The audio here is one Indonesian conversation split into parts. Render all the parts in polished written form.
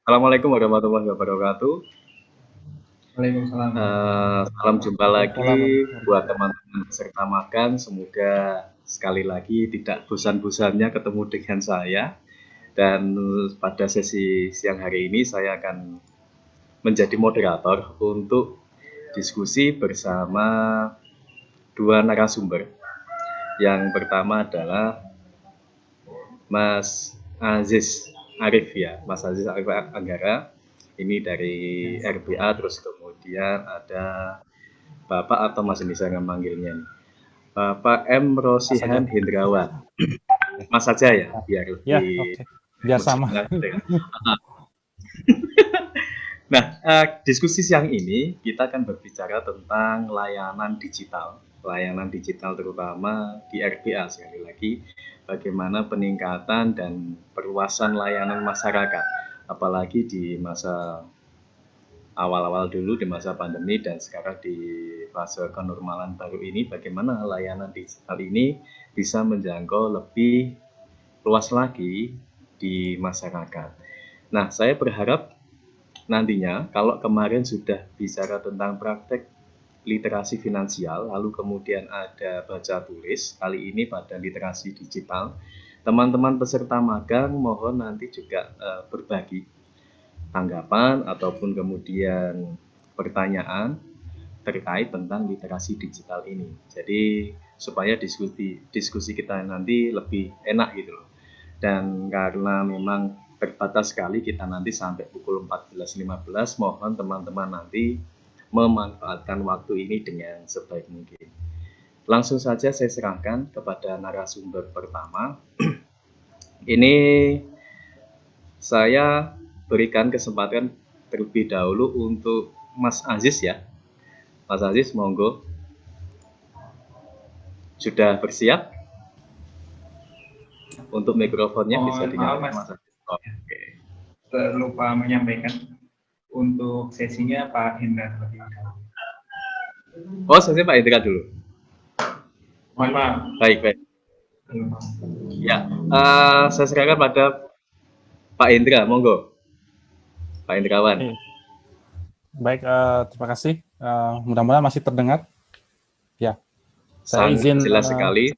Assalamualaikum warahmatullahi wabarakatuh. Waalaikumsalam. Salam jumpa Waalaikumsalam lagi buat warahmatullahi. teman-teman peserta magang. Semoga sekali lagi tidak bosan-bosannya ketemu dengan saya. Dan pada sesi siang hari ini saya akan menjadi moderator untuk diskusi bersama dua narasumber. Yang pertama adalah Mas Aziz Arif ya, Mas Aziz Arif Anggara. Ini dari RBA, terus kemudian ada Bapak atau Mas ini saya memanggilnya nih. Bapak M. Rosihan Hendrawan. Mas saja ya, biar Ya, lebih oke. Biar sama. Nah, diskusi siang ini kita akan berbicara tentang layanan digital terutama di RBA sekali lagi, bagaimana peningkatan dan perluasan layanan masyarakat, apalagi di masa awal-awal dulu di masa pandemi dan sekarang di fase kenormalan baru ini, bagaimana layanan digital ini bisa menjangkau lebih luas lagi di masyarakat. Nah, saya berharap nantinya kalau kemarin sudah bicara tentang praktek literasi finansial, lalu kemudian ada baca tulis, kali ini pada literasi digital, teman-teman peserta magang mohon nanti juga berbagi tanggapan ataupun kemudian pertanyaan terkait tentang literasi digital ini. Jadi supaya diskusi kita nanti lebih enak gitu loh. Dan karena memang terbatas sekali kita nanti sampai pukul 14.15, mohon teman-teman nanti memanfaatkan waktu ini dengan sebaik mungkin. Langsung saja saya serahkan kepada narasumber pertama. Ini saya berikan kesempatan terlebih dahulu untuk Mas Aziz ya. Mas Aziz, monggo. Sudah bersiap? Untuk mikrofonnya bisa dinyalakan Mas Aziz. Oke. Terlupa menyampaikan untuk sesinya Pak Hendra terlebih dahulu. Oh, sesinya Pak Hendra dulu. Mohon maaf. Baik. Ya, saya serahkan pada Pak Hendra, monggo. Pak Hendrawan. Baik, terima kasih. Mudah-mudahan masih terdengar. Ya, saya izin jelas sekali.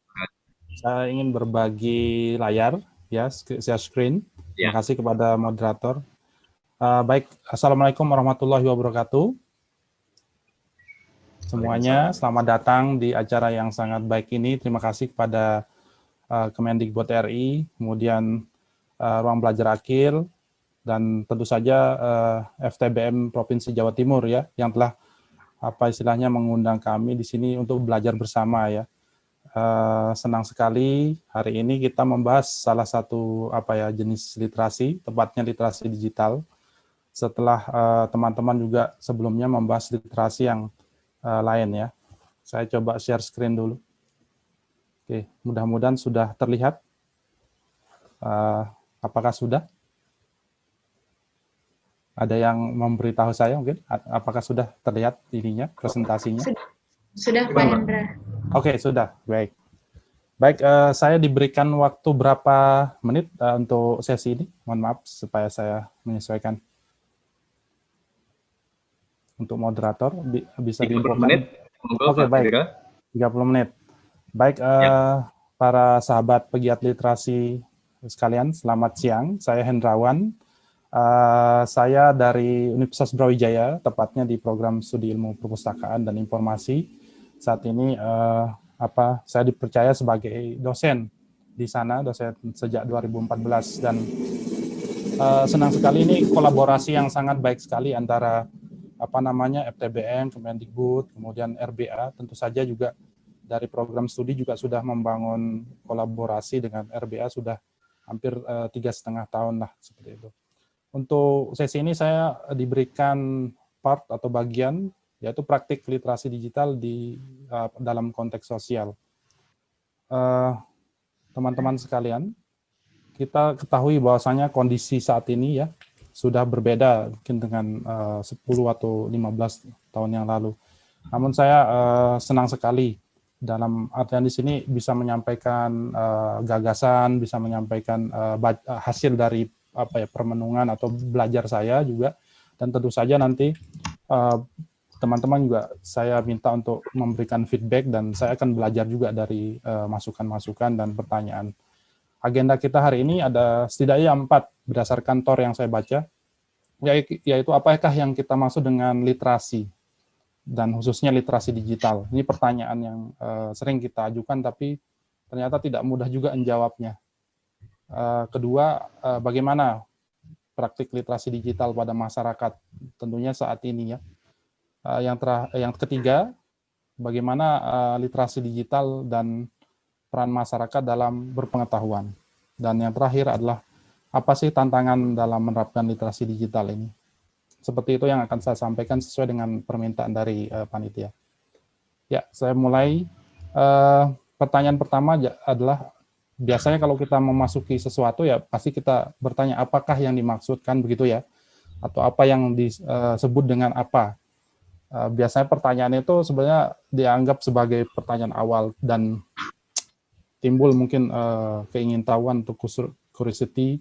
Saya ingin berbagi layar, ya, share screen. Terima kasih kepada moderator. Baik, Assalamualaikum warahmatullahi wabarakatuh. Semuanya, selamat datang di acara yang sangat baik ini. Terima kasih kepada Kemendikbud RI, kemudian Ruang Belajar Akil, dan tentu saja FTBM Provinsi Jawa Timur ya, yang telah istilahnya mengundang kami di sini untuk belajar bersama ya. Senang sekali hari ini kita membahas salah satu jenis literasi, tepatnya literasi digital. Setelah teman-teman juga sebelumnya membahas literasi yang lain ya. Saya coba share screen dulu. Oke, mudah-mudahan sudah terlihat. Apakah sudah? Ada yang memberitahu saya mungkin? Apakah sudah terlihat ininya, presentasinya? Sudah Pak Hendra. Oke, sudah. Baik. Baik, saya diberikan waktu berapa menit untuk sesi ini? Mohon maaf supaya saya menyesuaikan. Untuk moderator bisa diinfokan. 30 menit. Oke, baik. 30 menit. Baik, para sahabat pegiat literasi sekalian, selamat siang. Saya Hendrawan. Saya dari Universitas Brawijaya, tepatnya di program Studi Ilmu Perpustakaan dan Informasi. Saat ini saya dipercaya sebagai dosen di sana, dosen sejak 2014, dan senang sekali ini kolaborasi yang sangat baik sekali antara FTBM, Kemendikbud, kemudian RBA, tentu saja juga dari program studi juga sudah membangun kolaborasi dengan RBA sudah hampir 3,5 tahun lah seperti itu. Untuk sesi ini saya diberikan part atau bagian yaitu praktik literasi digital di dalam konteks sosial. Teman-teman sekalian, kita ketahui bahwasanya kondisi saat ini ya sudah berbeda mungkin dengan 10 atau 15 tahun yang lalu. Namun saya senang sekali dalam artian di sini bisa menyampaikan gagasan, bisa menyampaikan hasil dari permenungan atau belajar saya juga, dan tentu saja nanti teman-teman juga saya minta untuk memberikan feedback dan saya akan belajar juga dari masukan-masukan dan pertanyaan. Agenda kita hari ini ada setidaknya 4 berdasarkan TOR yang saya baca, yaitu apakah yang kita maksud dengan literasi dan khususnya literasi digital. Ini pertanyaan yang sering kita ajukan tapi ternyata tidak mudah juga menjawabnya. Kedua, bagaimana praktik literasi digital pada masyarakat tentunya saat ini ya. Yang ketiga, bagaimana literasi digital dan peran masyarakat dalam berpengetahuan. Dan yang terakhir adalah apa sih tantangan dalam menerapkan literasi digital ini. Seperti itu yang akan saya sampaikan sesuai dengan permintaan dari panitia. Ya, saya mulai. Pertanyaan pertama adalah, biasanya kalau kita memasuki sesuatu ya pasti kita bertanya apakah yang dimaksudkan begitu ya, atau apa yang disebut dengan apa. Biasanya pertanyaan itu sebenarnya dianggap sebagai pertanyaan awal dan timbul mungkin keingintahuan untuk curiosity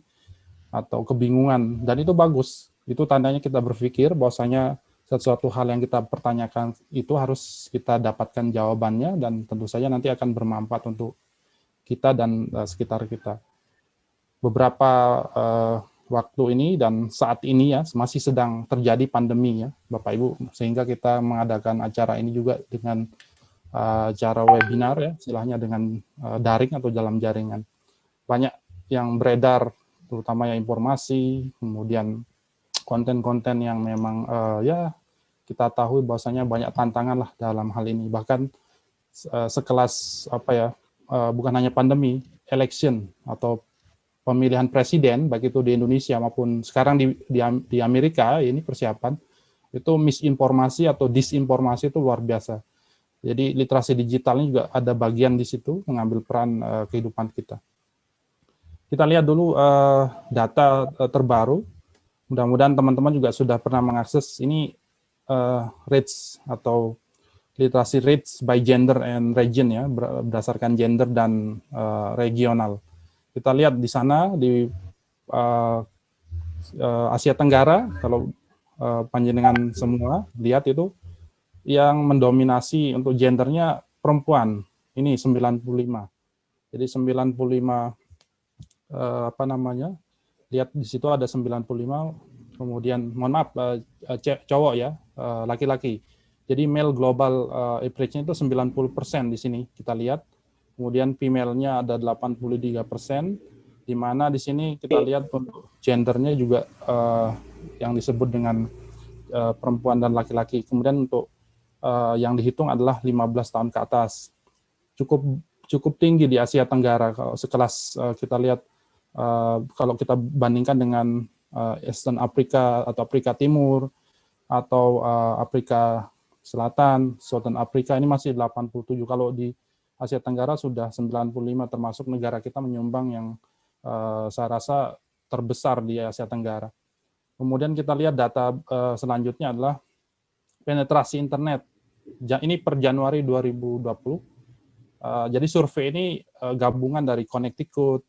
atau kebingungan, dan itu bagus. Itu tandanya kita berpikir bahwasanya sesuatu hal yang kita pertanyakan itu harus kita dapatkan jawabannya dan tentu saja nanti akan bermanfaat untuk kita dan sekitar kita. Beberapa waktu ini dan saat ini ya masih sedang terjadi pandemi ya Bapak Ibu, sehingga kita mengadakan acara ini juga dengan cara webinar ya, istilahnya dengan daring atau dalam jaringan. Banyak yang beredar, terutama ya informasi, kemudian konten-konten yang memang ya kita tahu bahwasanya banyak tantangan lah dalam hal ini. Bahkan sekelas bukan hanya pandemi, election atau pemilihan presiden, baik itu di Indonesia maupun sekarang di Amerika, ini persiapan, itu misinformasi atau disinformasi itu luar biasa. Jadi literasi digitalnya juga ada bagian di situ, mengambil peran kehidupan kita. Kita lihat dulu data terbaru. Mudah-mudahan teman-teman juga sudah pernah mengakses ini rates atau literasi rates by gender and region ya, berdasarkan gender dan regional. Kita lihat di sana di Asia Tenggara, kalau panjenengan semua lihat itu yang mendominasi untuk gendernya perempuan, ini 95. Jadi 95 lihat di situ ada 95, kemudian mohon maaf cowok ya, laki-laki. Jadi male global average-nya itu 90% di sini kita lihat. Kemudian female-nya ada 83%, di mana di sini kita lihat untuk gendernya juga yang disebut dengan perempuan dan laki-laki. Kemudian untuk yang dihitung adalah 15 tahun ke atas. Cukup tinggi di Asia Tenggara. Kalau sekelas kita lihat, kalau kita bandingkan dengan Eastern Afrika atau Afrika Timur atau Afrika Selatan, Southern Afrika, ini masih 87. Kalau di Asia Tenggara sudah 95, termasuk negara kita menyumbang yang saya rasa terbesar di Asia Tenggara. Kemudian kita lihat data selanjutnya adalah penetrasi internet. Ini per Januari 2020. Jadi survei ini gabungan dari Connecticut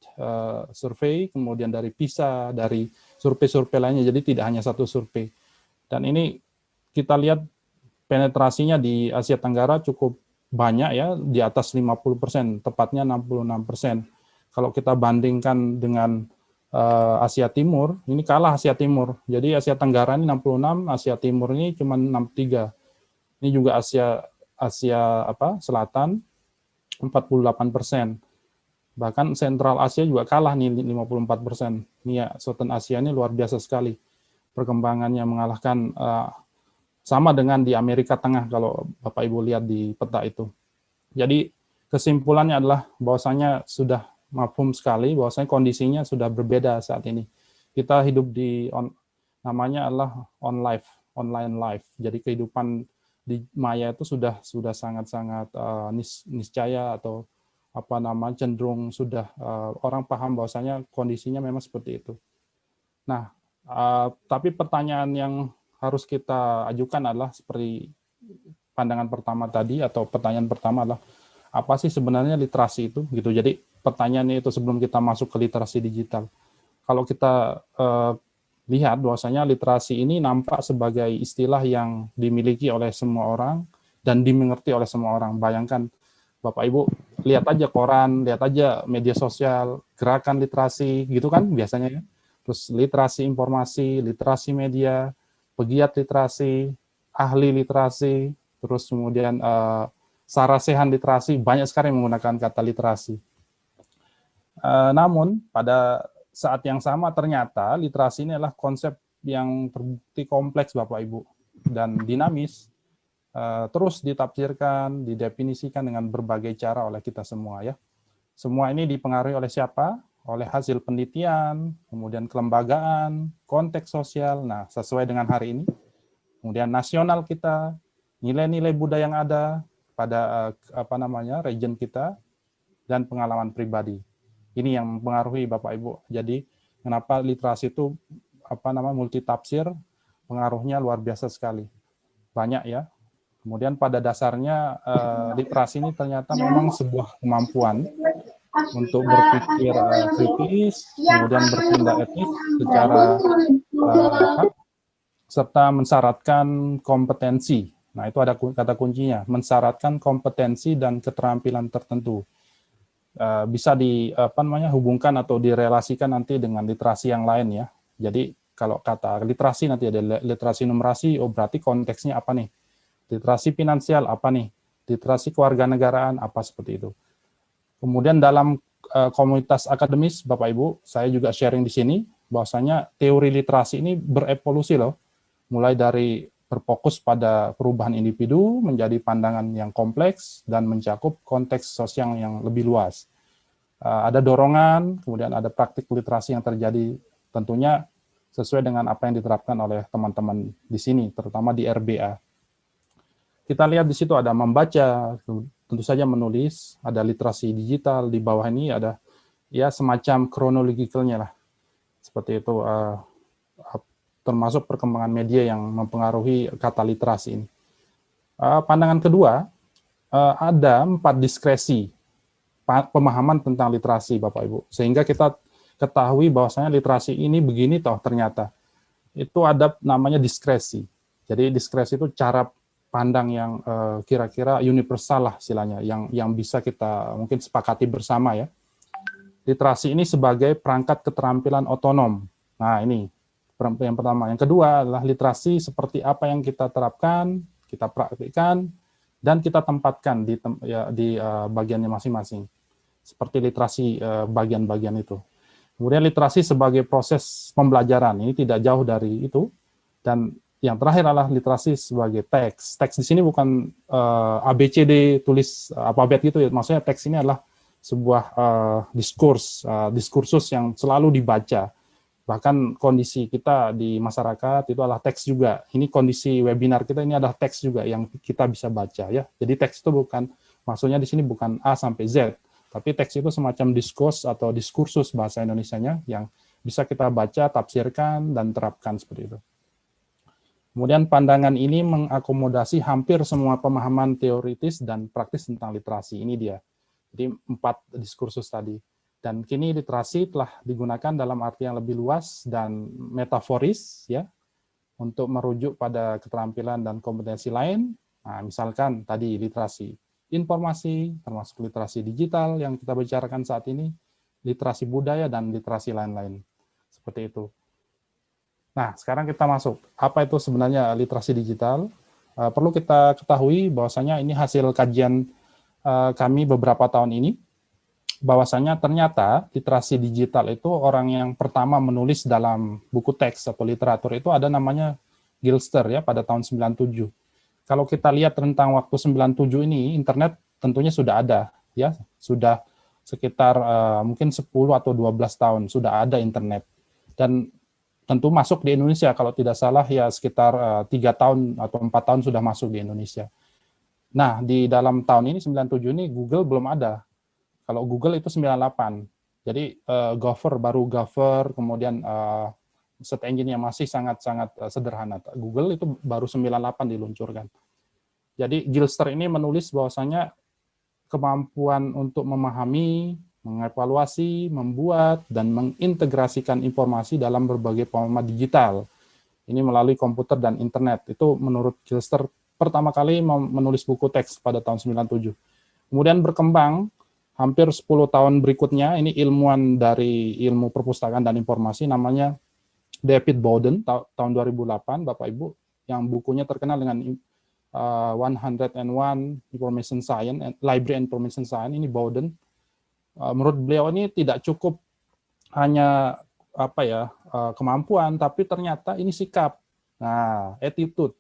survei, kemudian dari PISA, dari survei-survei lainnya. Jadi tidak hanya satu survei. Dan ini kita lihat penetrasinya di Asia Tenggara cukup banyak ya, di atas 50%, tepatnya 66%. Kalau kita bandingkan dengan Asia Timur, ini kalah Asia Timur. Jadi Asia Tenggara ini 66, Asia Timur ini cuma 63. Ini juga Asia Selatan 48%. Bahkan Sentral Asia juga kalah nih 54%. Ini ya, Southern Asia ini luar biasa sekali. Perkembangannya mengalahkan sama dengan di Amerika Tengah kalau Bapak Ibu lihat di peta itu. Jadi kesimpulannya adalah bahwasanya sudah mafhum sekali bahwasanya kondisinya sudah berbeda saat ini. Kita hidup di namanya adalah online life. Jadi kehidupan di maya itu sudah sangat-sangat niscaya atau cenderung sudah orang paham bahwasanya kondisinya memang seperti itu. Nah, tapi pertanyaan yang harus kita ajukan adalah seperti pandangan pertama tadi, atau pertanyaan pertama adalah apa sih sebenarnya literasi itu gitu. Jadi pertanyaannya itu sebelum kita masuk ke literasi digital, kalau kita lihat bahwasanya literasi ini nampak sebagai istilah yang dimiliki oleh semua orang dan dimengerti oleh semua orang. Bayangkan Bapak Ibu, lihat aja koran, lihat aja media sosial, gerakan literasi gitu kan biasanya ya. Terus literasi informasi, literasi media, pegiat literasi, ahli literasi, terus kemudian sarasehan literasi, banyak sekali yang menggunakan kata literasi. Namun pada saat yang sama ternyata literasi ini adalah konsep yang terbukti kompleks Bapak Ibu dan dinamis, terus ditafsirkan, didefinisikan dengan berbagai cara oleh kita semua ya. Semua ini dipengaruhi oleh siapa? Oleh hasil penelitian, kemudian kelembagaan, konteks sosial. Nah, sesuai dengan hari ini, kemudian nasional kita, nilai-nilai budaya yang ada pada region kita, dan pengalaman pribadi. Ini yang mempengaruhi Bapak Ibu. Jadi kenapa literasi itu multitafsir, pengaruhnya luar biasa sekali. Banyak ya. Kemudian pada dasarnya literasi ini ternyata memang sebuah kemampuan untuk berpikir kritis, kemudian bertindak etis secara serta mensyaratkan kompetensi. Nah, itu ada kata kuncinya, mensyaratkan kompetensi dan keterampilan tertentu. Bisa hubungkan atau direlasikan nanti dengan literasi yang lain ya. Jadi kalau kata literasi nanti ada literasi numerasi, oh berarti konteksnya apa nih? Literasi finansial apa nih? Literasi kewarganegaraan apa seperti itu. Kemudian dalam komunitas akademis Bapak Ibu, saya juga sharing di sini bahwasanya teori literasi ini berevolusi loh. Mulai dari berfokus pada perubahan individu menjadi pandangan yang kompleks dan mencakup konteks sosial yang lebih luas. Ada dorongan, kemudian ada praktik literasi yang terjadi tentunya sesuai dengan apa yang diterapkan oleh teman-teman di sini, terutama di RBA. Kita lihat di situ ada membaca, tentu saja menulis, ada literasi digital, di bawah ini ada ya semacam kronologikalnya lah. Seperti itu, termasuk perkembangan media yang mempengaruhi kata literasi ini. Pandangan kedua, ada 4 diskresi pemahaman tentang literasi, Bapak Ibu. Sehingga kita ketahui bahwasanya literasi ini begini toh ternyata. Itu ada namanya diskresi. Jadi diskresi itu cara pandang yang kira-kira universal lah istilahnya, yang bisa kita mungkin sepakati bersama ya. Literasi ini sebagai perangkat keterampilan otonom. Nah, ini yang pertama. Yang kedua adalah literasi seperti apa yang kita terapkan, kita praktikkan, dan kita tempatkan di bagiannya masing-masing. Seperti literasi bagian-bagian itu. Kemudian literasi sebagai proses pembelajaran, ini tidak jauh dari itu. Dan yang terakhir adalah literasi sebagai teks. Teks di sini bukan ABCD tulis alfabet gitu ya. Maksudnya teks ini adalah sebuah diskursus yang selalu dibaca. Bahkan kondisi kita di masyarakat itu adalah teks juga. Ini kondisi webinar kita ini adalah teks juga yang kita bisa baca ya. Jadi teks itu bukan, maksudnya di sini bukan A sampai Z, tapi teks itu semacam diskurs atau diskursus bahasa Indonesianya yang bisa kita baca, tafsirkan, dan terapkan seperti itu. Kemudian pandangan ini mengakomodasi hampir semua pemahaman teoritis dan praktis tentang literasi. Ini dia. Jadi 4 diskursus tadi. Dan kini literasi telah digunakan dalam arti yang lebih luas dan metaforis ya untuk merujuk pada keterampilan dan kompetensi lain. Nah, misalkan tadi literasi informasi, termasuk literasi digital yang kita bicarakan saat ini, literasi budaya dan literasi lain-lain. Seperti itu. Nah, sekarang kita masuk. Apa itu sebenarnya literasi digital? Perlu kita ketahui bahwasanya ini hasil kajian kami beberapa tahun ini, bahwasanya ternyata literasi digital itu orang yang pertama menulis dalam buku teks atau literatur itu ada namanya Gilster ya pada tahun 97. Kalau kita lihat rentang waktu 97 ini, internet tentunya sudah ada ya, sudah sekitar mungkin 10 atau 12 tahun sudah ada internet. Dan tentu masuk di Indonesia kalau tidak salah ya sekitar 3 tahun atau 4 tahun sudah masuk di Indonesia. Nah, di dalam tahun ini 97 ini Google belum ada. Kalau Google itu 98. Jadi baru Gopher, kemudian search engine yang masih sangat-sangat sederhana. Google itu baru 98 diluncurkan. Jadi Gilster ini menulis bahwasanya kemampuan untuk memahami mengevaluasi, membuat, dan mengintegrasikan informasi dalam berbagai format digital. Ini melalui komputer dan internet. Itu menurut Gilster pertama kali menulis buku teks pada tahun 97. Kemudian berkembang hampir 10 tahun berikutnya, ini ilmuwan dari ilmu perpustakaan dan informasi namanya David Bowden, tahun 2008, Bapak Ibu, yang bukunya terkenal dengan 101 Information Science, Library Information Science, ini Bowden. Menurut beliau ini tidak cukup hanya kemampuan, tapi ternyata ini sikap, attitude,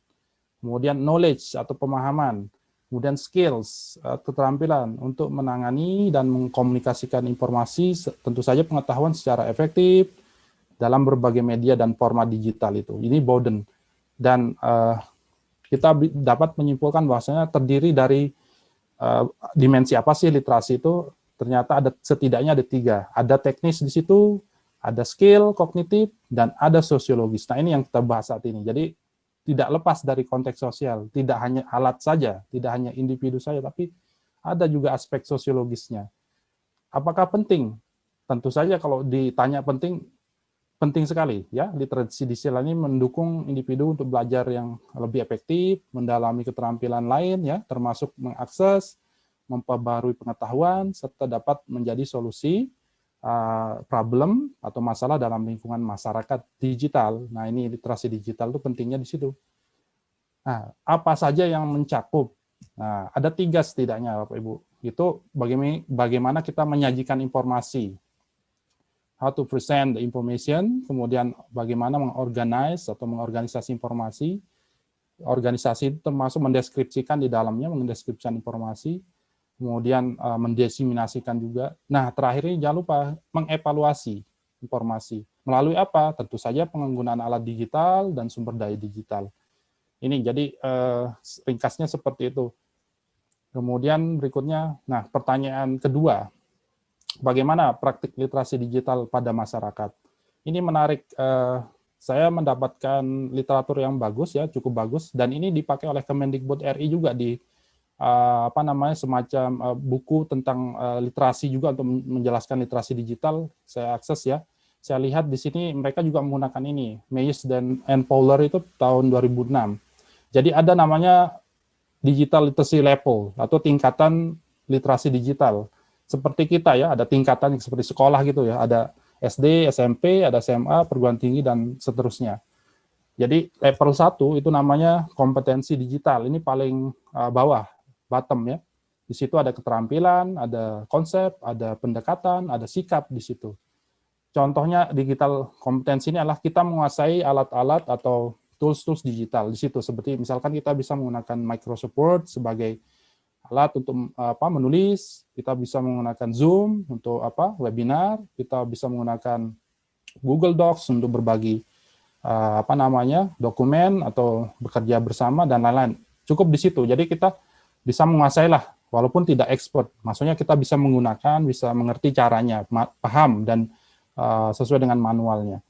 kemudian knowledge atau pemahaman, kemudian skills, keterampilan untuk menangani dan mengkomunikasikan informasi, tentu saja pengetahuan secara efektif dalam berbagai media dan format digital itu. Ini Bowden. Dan kita dapat menyimpulkan bahwasanya terdiri dari dimensi apa sih literasi itu? Ternyata setidaknya ada 3. Ada teknis di situ, ada skill, kognitif, dan ada sosiologis. Nah, ini yang kita bahas saat ini. Jadi, tidak lepas dari konteks sosial, tidak hanya alat saja, tidak hanya individu saja, tapi ada juga aspek sosiologisnya. Apakah penting? Tentu saja kalau ditanya penting sekali. Ya, literasi digital ini mendukung individu untuk belajar yang lebih efektif, mendalami keterampilan lain, ya, termasuk mengakses, memperbarui pengetahuan, serta dapat menjadi solusi problem atau masalah dalam lingkungan masyarakat digital. Nah, ini literasi digital itu pentingnya di situ. Nah, apa saja yang mencakup? Nah, ada 3 setidaknya, Bapak Ibu. Itu bagaimana kita menyajikan informasi. How to present the information, kemudian bagaimana mengorganize atau mengorganisasi informasi. Organisasi itu termasuk mendeskripsikan di dalamnya, mendeskripsikan informasi, kemudian mendiseminasikan juga. Nah, terakhir ini jangan lupa mengevaluasi informasi. Melalui apa? Tentu saja penggunaan alat digital dan sumber daya digital. Ini jadi ringkasnya seperti itu. Kemudian berikutnya, nah pertanyaan kedua, bagaimana praktik literasi digital pada masyarakat? Ini menarik, saya mendapatkan literatur yang bagus ya, cukup bagus, dan ini dipakai oleh Kemendikbud RI juga di semacam buku tentang literasi juga untuk menjelaskan literasi digital. Saya akses ya. Saya lihat di sini mereka juga menggunakan ini, Mayes dan Fowler itu tahun 2006. Jadi ada namanya digital literacy level atau tingkatan literasi digital. Seperti kita ya, ada tingkatan seperti sekolah gitu ya, ada SD, SMP, ada SMA, perguruan tinggi dan seterusnya. Jadi level 1 itu namanya kompetensi digital. Ini paling bawah, bottom ya. Di situ ada keterampilan, ada konsep, ada pendekatan, ada sikap di situ. Contohnya digital kompetensi ini adalah kita menguasai alat-alat atau tools-tools digital di situ. Seperti misalkan kita bisa menggunakan Microsoft Word sebagai alat untuk menulis, kita bisa menggunakan Zoom untuk webinar, kita bisa menggunakan Google Docs untuk berbagi dokumen atau bekerja bersama dan lain-lain. Cukup di situ. Jadi kita bisa menguasai lah, walaupun tidak expert. Maksudnya kita bisa menggunakan, bisa mengerti caranya, paham dan sesuai dengan manualnya.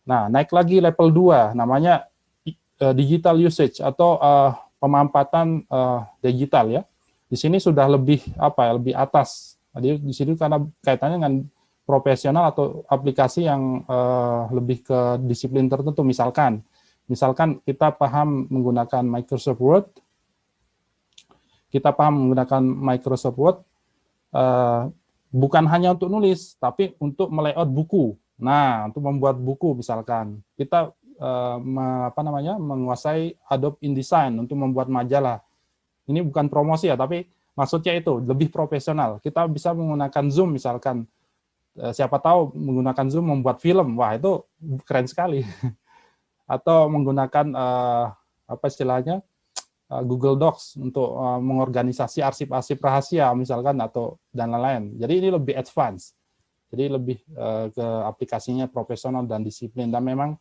Nah, naik lagi level 2, namanya digital usage atau pemanfaatan digital ya. Di sini sudah lebih lebih atas. Jadi di sini karena kaitannya dengan profesional atau aplikasi yang lebih ke disiplin tertentu. Misalkan kita paham menggunakan Microsoft Word, bukan hanya untuk nulis, tapi untuk melayout buku. Nah, untuk membuat buku misalkan, kita menguasai Adobe InDesign untuk membuat majalah. Ini bukan promosi ya, tapi maksudnya itu lebih profesional. Kita bisa menggunakan Zoom misalkan, siapa tahu menggunakan Zoom membuat film, wah itu keren sekali. Atau menggunakan Google Docs untuk mengorganisasi arsip-arsip rahasia misalkan atau dan lain-lain. Jadi ini lebih advance. Jadi lebih ke aplikasinya profesional dan disiplin, dan memang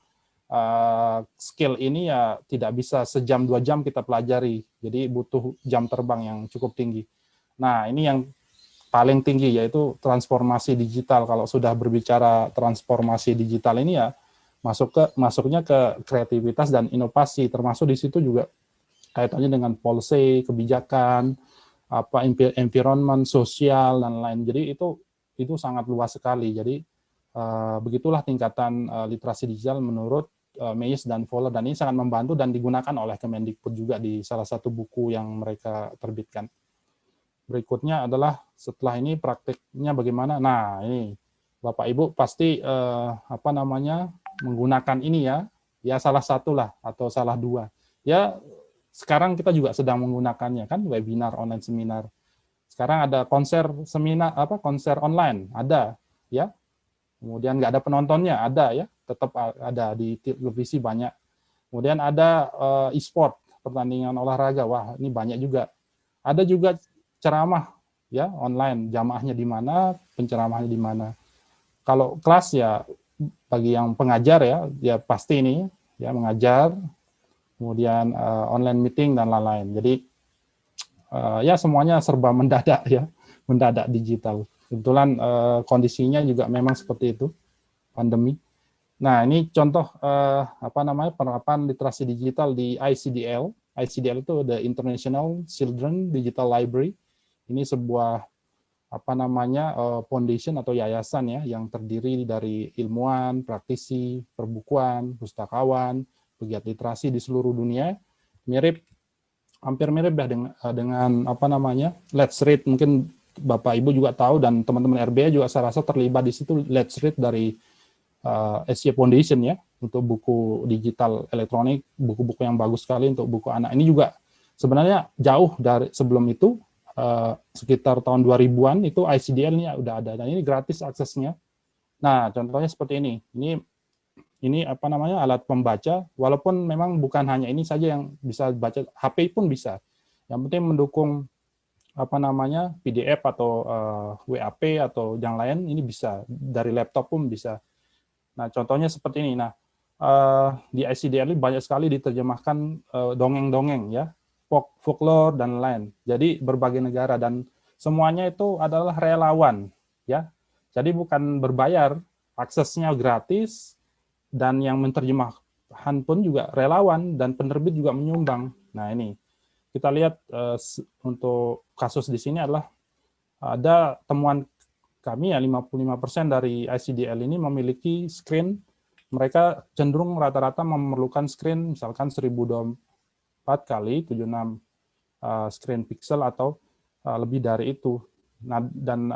skill ini ya tidak bisa sejam 2 jam kita pelajari. Jadi butuh jam terbang yang cukup tinggi. Nah, ini yang paling tinggi yaitu transformasi digital. Kalau sudah berbicara transformasi digital ini ya masuknya ke kreativitas dan inovasi, termasuk di situ juga kaitannya dengan policy, kebijakan, environment, sosial dan lain. Jadi itu itu sangat luas sekali. Jadi begitulah tingkatan literasi digital menurut Meyers dan Fowler, dan ini sangat membantu dan digunakan oleh Kemendikbud juga di salah satu buku yang mereka terbitkan. Berikutnya adalah setelah ini praktiknya bagaimana. Nah, ini Bapak Ibu pasti menggunakan ini ya salah satu lah atau salah dua. Ya sekarang kita juga sedang menggunakannya kan, webinar, online seminar. Sekarang ada konser konser online ada ya. Kemudian nggak ada penontonnya ada ya, tetap ada di televisi banyak. Kemudian ada e-sport, pertandingan olahraga. Wah, ini banyak juga. Ada juga ceramah ya online, jamaahnya di mana, penceramahnya di mana. Kalau kelas ya bagi yang pengajar ya pasti ini ya mengajar, kemudian online meeting dan lain-lain. Jadi ya semuanya serba mendadak ya, mendadak digital. Kebetulan kondisinya juga memang seperti itu, pandemi. Nah, ini contoh penerapan literasi digital di ICDL. ICDL itu the International Children Digital Library. Ini sebuah foundation atau yayasan ya yang terdiri dari ilmuwan, praktisi, perbukuan, pustakawan, pegiat literasi di seluruh dunia. Hampir mirip ya dengan Let's Read. Mungkin Bapak Ibu juga tahu dan teman-teman RBA juga saya rasa terlibat di situ. Let's Read dari Asia Foundation ya untuk buku digital elektronik, buku-buku yang bagus sekali untuk buku anak. Ini juga sebenarnya jauh dari sebelum itu, sekitar tahun 2000-an itu ICDL-nya udah ada dan ini gratis aksesnya. Nah, contohnya seperti ini. Ini alat pembaca, walaupun memang bukan hanya ini saja yang bisa baca, HP pun bisa. Yang penting mendukung PDF atau WAP atau yang lain, ini bisa dari laptop pun bisa. Nah, contohnya seperti ini. Nah, di ICDL banyak sekali diterjemahkan dongeng-dongeng ya, folklore dan lain. Jadi berbagai negara dan semuanya itu adalah relawan ya. Jadi bukan berbayar, aksesnya gratis dan yang menerjemahkan pun juga relawan dan penerbit juga menyumbang. Nah, ini kita lihat untuk kasus di sini adalah ada temuan kami ya 55% dari ICDL ini memiliki screen, mereka cenderung rata-rata memerlukan screen misalkan 1024 kali 76 screen pixel atau lebih dari itu. Nah, dan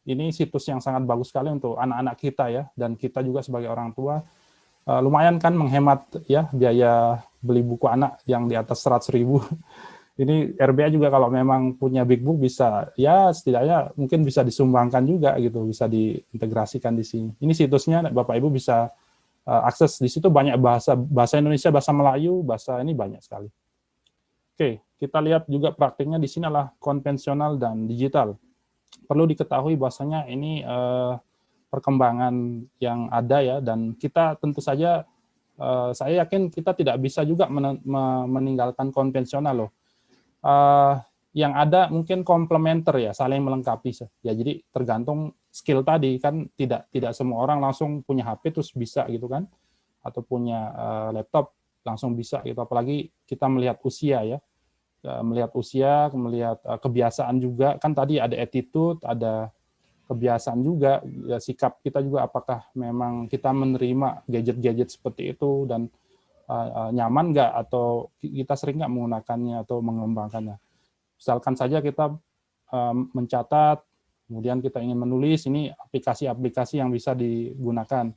ini situs yang sangat bagus sekali untuk anak-anak kita ya, dan kita juga sebagai orang tua lumayan kan menghemat ya biaya beli buku anak yang di atas 100.000. Ini RBA juga kalau memang punya big book bisa ya setidaknya mungkin bisa disumbangkan juga gitu, bisa diintegrasikan di sini. Ini situsnya Bapak Ibu bisa akses di situ, banyak bahasa Indonesia, bahasa Melayu, bahasa ini banyak sekali. Oke, kita lihat juga praktiknya di sini adalah konvensional dan digital. Perlu diketahui bahwasanya ini perkembangan yang ada ya, dan kita tentu saja saya yakin kita tidak bisa juga meninggalkan konvensional loh. Yang ada mungkin komplementer ya, saling melengkapi ya. Jadi tergantung skill tadi kan, tidak semua orang langsung punya HP terus bisa gitu kan, atau punya laptop langsung bisa gitu. Apalagi kita melihat usia ya, melihat kebiasaan juga kan, tadi ada attitude, ada kebiasaan juga ya, sikap kita juga, apakah memang kita menerima gadget-gadget seperti itu dan nyaman nggak, atau kita sering nggak menggunakannya atau mengembangkannya. Misalkan saja kita mencatat, kemudian kita ingin menulis, ini aplikasi-aplikasi yang bisa digunakan.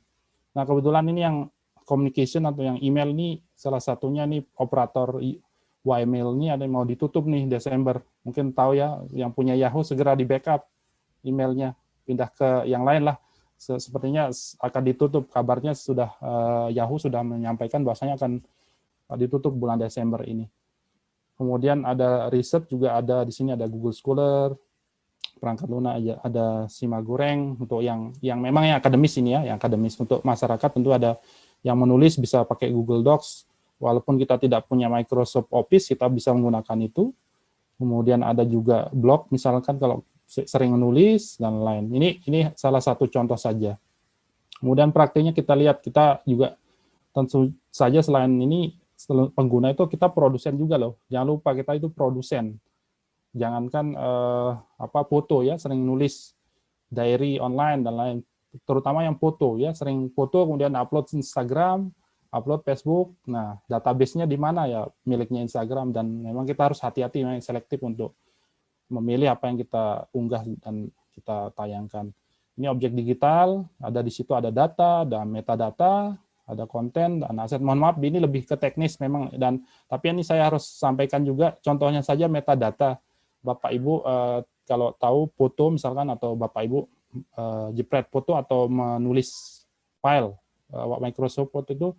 Nah, kebetulan ini yang communication atau yang email ini salah satunya nih, operator Ymail ini ada yang mau ditutup nih Desember. Mungkin tahu ya, yang punya Yahoo segera di backup emailnya, pindah ke yang lain lah. Sepertinya akan ditutup, kabarnya sudah Yahoo sudah menyampaikan bahwasanya akan ditutup bulan Desember ini. Kemudian ada riset juga, ada di sini ada Google Scholar, perangkat lunak, ada Simagoreng untuk yang memang yang akademis ini ya, yang akademis. Untuk masyarakat tentu ada yang menulis bisa pakai Google Docs, walaupun kita tidak punya Microsoft Office kita bisa menggunakan itu. Kemudian ada juga blog misalkan kalau sering menulis dan lain. Ini salah satu contoh saja. Kemudian praktiknya kita lihat, kita juga tentu saja selain ini pengguna itu kita produsen juga loh. Jangan lupa kita itu produsen. Jangankan foto ya, sering nulis diary online dan lain, terutama yang foto ya, sering foto kemudian upload Instagram, upload Facebook. Nah, database-nya di mana ya, miliknya Instagram, dan memang kita harus hati-hati, selektif untuk memilih apa yang kita unggah dan kita tayangkan. Ini objek digital, ada di situ ada data, ada metadata, ada konten dan aset. Mohon maaf, ini lebih ke teknis memang, dan tapi ini saya harus sampaikan juga contohnya saja metadata. Bapak Ibu kalau tahu foto misalkan, atau Bapak Ibu jepret foto atau menulis file Microsoft Word itu,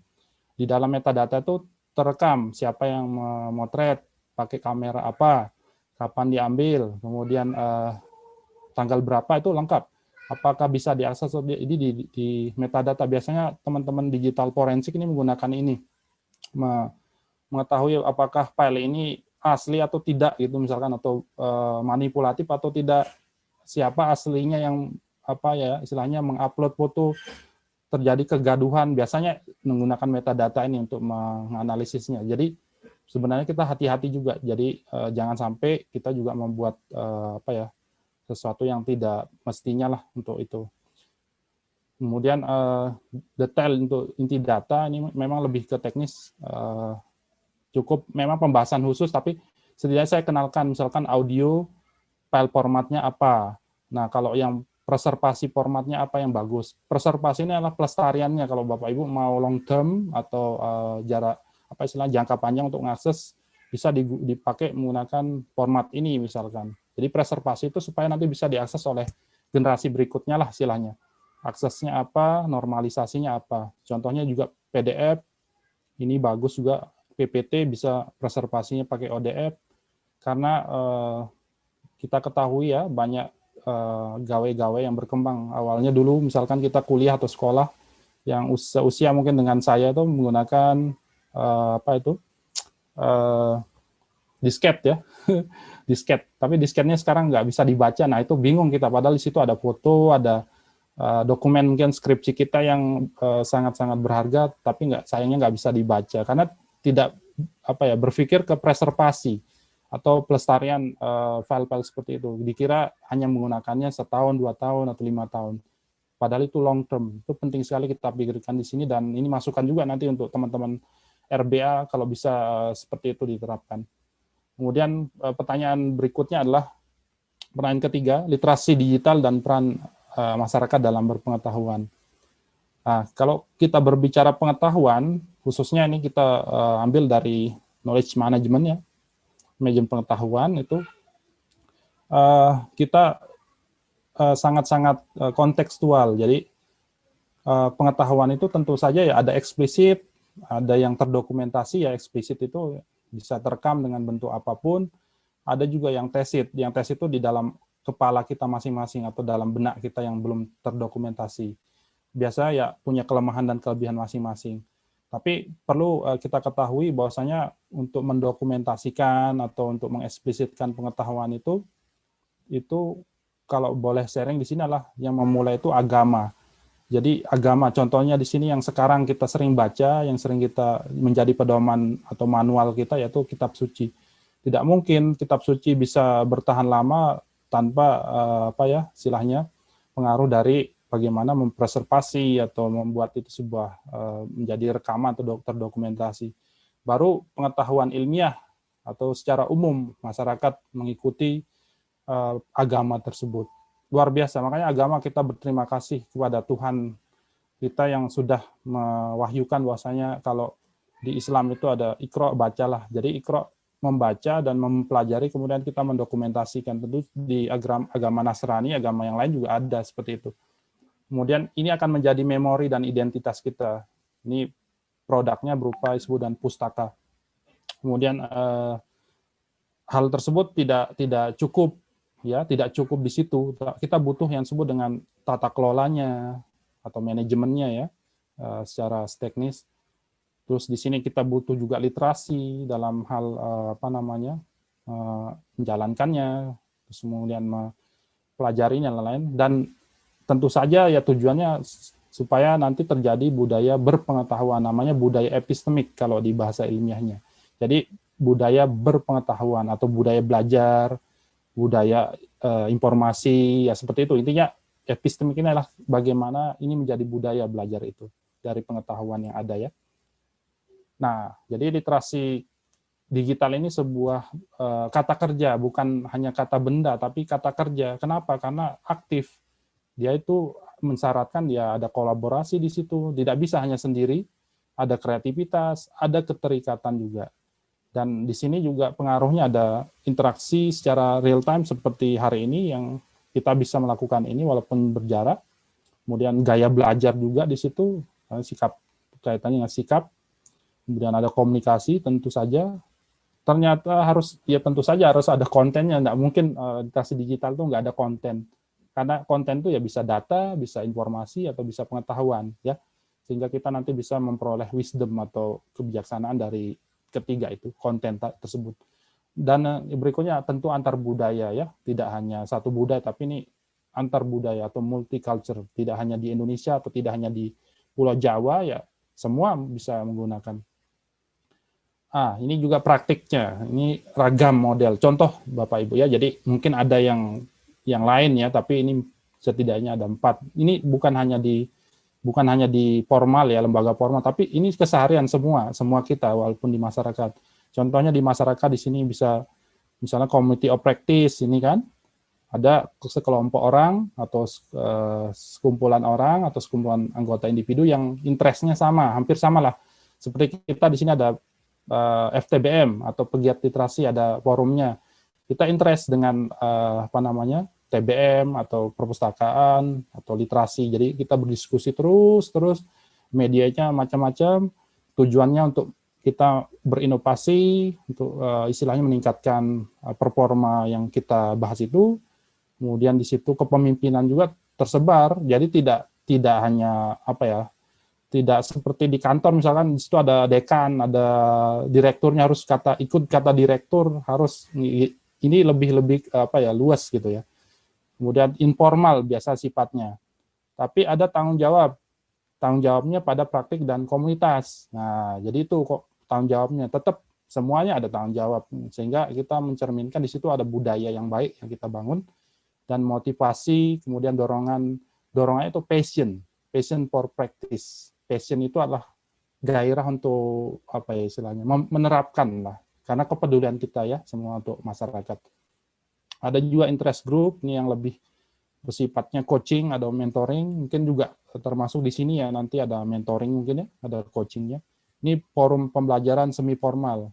di dalam metadata itu terekam siapa yang memotret, pakai kamera apa, kapan diambil, kemudian tanggal berapa, itu lengkap. Apakah bisa diakses ini di metadata? Biasanya teman-teman digital forensik ini menggunakan ini, mengetahui apakah file ini asli atau tidak, gitu misalkan, atau manipulatif atau tidak, siapa aslinya yang apa ya istilahnya mengupload foto, terjadi kegaduhan, biasanya menggunakan metadata ini untuk menganalisisnya. Jadi sebenarnya kita hati-hati juga, jadi jangan sampai kita juga membuat apa ya, sesuatu yang tidak mestinya lah untuk itu. Kemudian detail untuk inti data ini memang lebih ke teknis, cukup memang pembahasan khusus, tapi setidaknya saya kenalkan misalkan audio, file formatnya apa. Nah, kalau yang preservasi formatnya apa yang bagus. Preservasi ini adalah pelestariannya, kalau Bapak Ibu mau long term atau jarak apa istilah jangka panjang untuk mengakses, bisa dipakai menggunakan format ini misalkan. Jadi preservasi itu supaya nanti bisa diakses oleh generasi berikutnya lah istilahnya. Aksesnya apa, normalisasinya apa. Contohnya juga PDF, ini bagus juga. PPT bisa preservasinya pakai ODF, karena kita ketahui ya banyak gawe-gawe yang berkembang. Awalnya dulu misalkan kita kuliah atau sekolah yang usia mungkin dengan saya itu menggunakan apa itu disket ya, disket. Tapi disketnya sekarang nggak bisa dibaca. Nah itu bingung kita, padahal di situ ada foto, ada dokumen mungkin skripsi kita yang sangat-sangat berharga, tapi sayangnya nggak bisa dibaca karena tidak apa ya berpikir ke preservasi atau pelestarian file-file seperti itu. Dikira hanya menggunakannya setahun, 2 tahun, atau 5 tahun. Padahal itu long term. Itu penting sekali kita pikirkan di sini, dan ini masukan juga nanti untuk teman-teman RBA kalau bisa seperti itu diterapkan. Kemudian pertanyaan berikutnya adalah pertanyaan ketiga, literasi digital dan peran masyarakat dalam berpengetahuan. Nah, kalau kita berbicara pengetahuan, khususnya ini kita ambil dari knowledge management ya, manajemen pengetahuan itu kita sangat-sangat kontekstual. Jadi pengetahuan itu tentu saja ya ada eksplisit, ada yang terdokumentasi ya, eksplisit itu bisa terekam dengan bentuk apapun. Ada juga yang tacit. Yang tacit itu di dalam kepala kita masing-masing atau dalam benak kita yang belum terdokumentasi. Biasa ya punya kelemahan dan kelebihan masing-masing. Tapi perlu kita ketahui bahwasanya untuk mendokumentasikan atau untuk mengeksplisitkan pengetahuan itu kalau boleh sharing di sini adalah yang memulai itu agama. Jadi agama, contohnya di sini yang sekarang kita sering baca, yang sering kita menjadi pedoman atau manual kita, yaitu kitab suci. Tidak mungkin kitab suci bisa bertahan lama tanpa apa ya istilahnya pengaruh dari bagaimana mempreservasi atau membuat itu sebuah menjadi rekaman atau terdokumentasi. Baru pengetahuan ilmiah atau secara umum masyarakat mengikuti agama tersebut. Luar biasa, makanya agama kita berterima kasih kepada Tuhan kita yang sudah mewahyukan bahwasanya kalau di Islam itu ada Iqra, bacalah. Jadi Iqra membaca dan mempelajari, kemudian kita mendokumentasikan. Tentu di agama Nasrani, agama yang lain juga ada seperti itu. Kemudian ini akan menjadi memori dan identitas kita. Ini produknya berupa isbu dan pustaka. Kemudian hal tersebut tidak cukup ya, tidak cukup di situ. Kita butuh yang disebut dengan tata kelolanya atau manajemennya ya, secara teknis. Terus di sini kita butuh juga literasi dalam hal apa namanya menjalankannya, terus kemudian mempelajarinya lain-lain, dan tentu saja ya tujuannya supaya nanti terjadi budaya berpengetahuan, namanya budaya epistemik kalau di bahasa ilmiahnya. Jadi budaya berpengetahuan atau budaya belajar, budaya informasi ya seperti itu. Intinya epistemik ini adalah bagaimana ini menjadi budaya belajar itu dari pengetahuan yang ada ya. Nah, jadi literasi digital ini sebuah kata kerja, bukan hanya kata benda, tapi kata kerja. Kenapa? Karena aktif. Dia itu mensyaratkan ya ada kolaborasi di situ, tidak bisa hanya sendiri, ada kreativitas, ada keterikatan juga. Dan di sini juga pengaruhnya ada interaksi secara real time seperti hari ini yang kita bisa melakukan ini walaupun berjarak. Kemudian gaya belajar juga di situ, sikap kaitannya dengan sikap. Kemudian ada komunikasi tentu saja. Ternyata tentu saja harus ada kontennya. Nggak mungkin literasi digital itu nggak ada konten. Karena konten itu ya bisa data, bisa informasi, atau bisa pengetahuan. Ya, sehingga kita nanti bisa memperoleh wisdom atau kebijaksanaan dari ketiga itu, konten tersebut. Dan berikutnya tentu antar budaya ya, tidak hanya satu budaya, tapi ini antar budaya atau multicultural, tidak hanya di Indonesia atau tidak hanya di Pulau Jawa ya, semua bisa menggunakan. Ini juga praktiknya, ini ragam model. Contoh Bapak Ibu ya, jadi mungkin ada yang lain ya, tapi ini setidaknya ada 4. Ini bukan hanya di formal ya, lembaga formal, tapi ini keseharian semua kita walaupun di masyarakat. Contohnya di masyarakat di sini bisa misalnya community of practice ini kan, ada sekelompok orang atau sekumpulan orang atau sekumpulan anggota individu yang interestnya sama, hampir sama lah. Seperti kita di sini ada FTBM atau pegiat literasi, ada forumnya. Kita interest dengan TBM atau perpustakaan atau literasi. Jadi kita berdiskusi terus medianya macam-macam. Tujuannya untuk kita berinovasi, untuk istilahnya meningkatkan performa yang kita bahas itu. Kemudian di situ kepemimpinan juga tersebar. Jadi tidak hanya tidak seperti di kantor misalkan di situ ada dekan, ada direkturnya harus ikut kata direktur, harus ini lebih luas gitu ya. Kemudian informal biasa sifatnya. Tapi ada tanggung jawabnya pada praktik dan komunitas. Nah, jadi itu kok tanggung jawabnya. Tetap semuanya ada tanggung jawab. Sehingga kita mencerminkan di situ ada budaya yang baik yang kita bangun. Dan motivasi, kemudian dorongannya itu passion for practice. Passion itu adalah gairah untuk istilahnya menerapkan lah. Karena kepedulian kita ya semua untuk masyarakat. Ada juga interest group ini yang lebih bersifatnya coaching, ada mentoring, mungkin juga termasuk di sini ya nanti ada mentoring mungkin ya, ada coachingnya. Ini forum pembelajaran semi formal.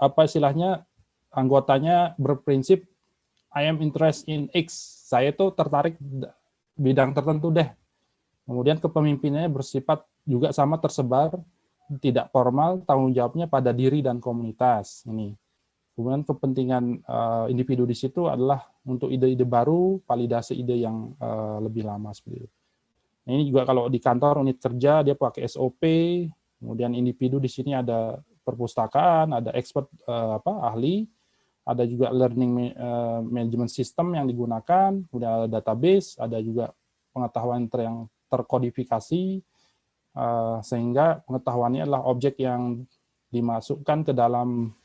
Istilahnya anggotanya berprinsip I am interested in X. Saya tuh tertarik bidang tertentu deh. Kemudian kepemimpinannya bersifat juga sama tersebar, tidak formal, tanggung jawabnya pada diri dan komunitas. Ini. Kemudian kepentingan individu di situ adalah untuk ide-ide baru, validasi ide yang lebih lama seperti itu. Nah, ini juga kalau di kantor unit kerja dia pakai SOP, kemudian individu di sini ada perpustakaan, ada expert ahli, ada juga learning management system yang digunakan, kemudian ada database, ada juga pengetahuan yang terkodifikasi, sehingga pengetahuannya adalah objek yang dimasukkan ke dalam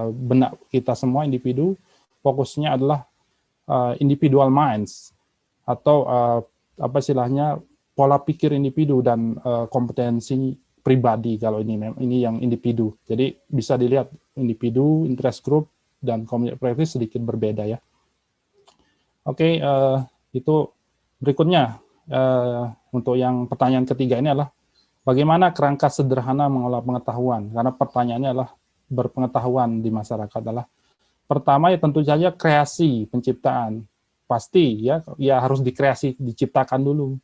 benak kita semua individu. Fokusnya adalah individual minds atau istilahnya pola pikir individu dan kompetensi pribadi. Kalau ini yang individu. Jadi bisa dilihat individu, interest group dan community practice sedikit berbeda ya. Oke, itu berikutnya untuk yang pertanyaan ketiga ini adalah bagaimana kerangka sederhana mengolah pengetahuan? Karena pertanyaannya adalah berpengetahuan di masyarakat adalah pertama ya tentu saja kreasi penciptaan pasti ya harus diciptakan dulu,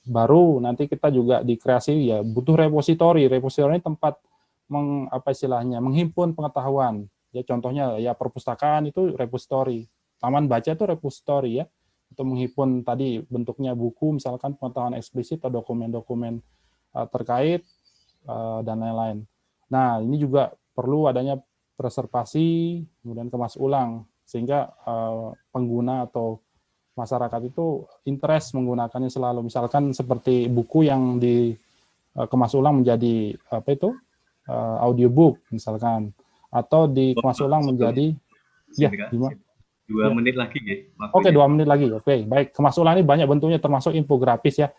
baru nanti kita juga dikreasi ya butuh repositori ini tempat menghimpun pengetahuan ya, contohnya ya perpustakaan itu repositori, taman baca itu repositori ya untuk menghimpun tadi bentuknya buku misalkan pengetahuan eksplisit atau dokumen-dokumen terkait dan lain-lain. Nah ini juga perlu adanya preservasi, kemudian kemas ulang, sehingga pengguna atau masyarakat itu interest menggunakannya selalu. Misalkan seperti buku yang dikemas ulang menjadi audiobook misalkan, atau dikemas ulang menjadi gimana? 2 Ya. menit lagi ya. Oke, 2 menit lagi. Oke, baik. Kemaskulan ini banyak bentuknya termasuk infografis ya.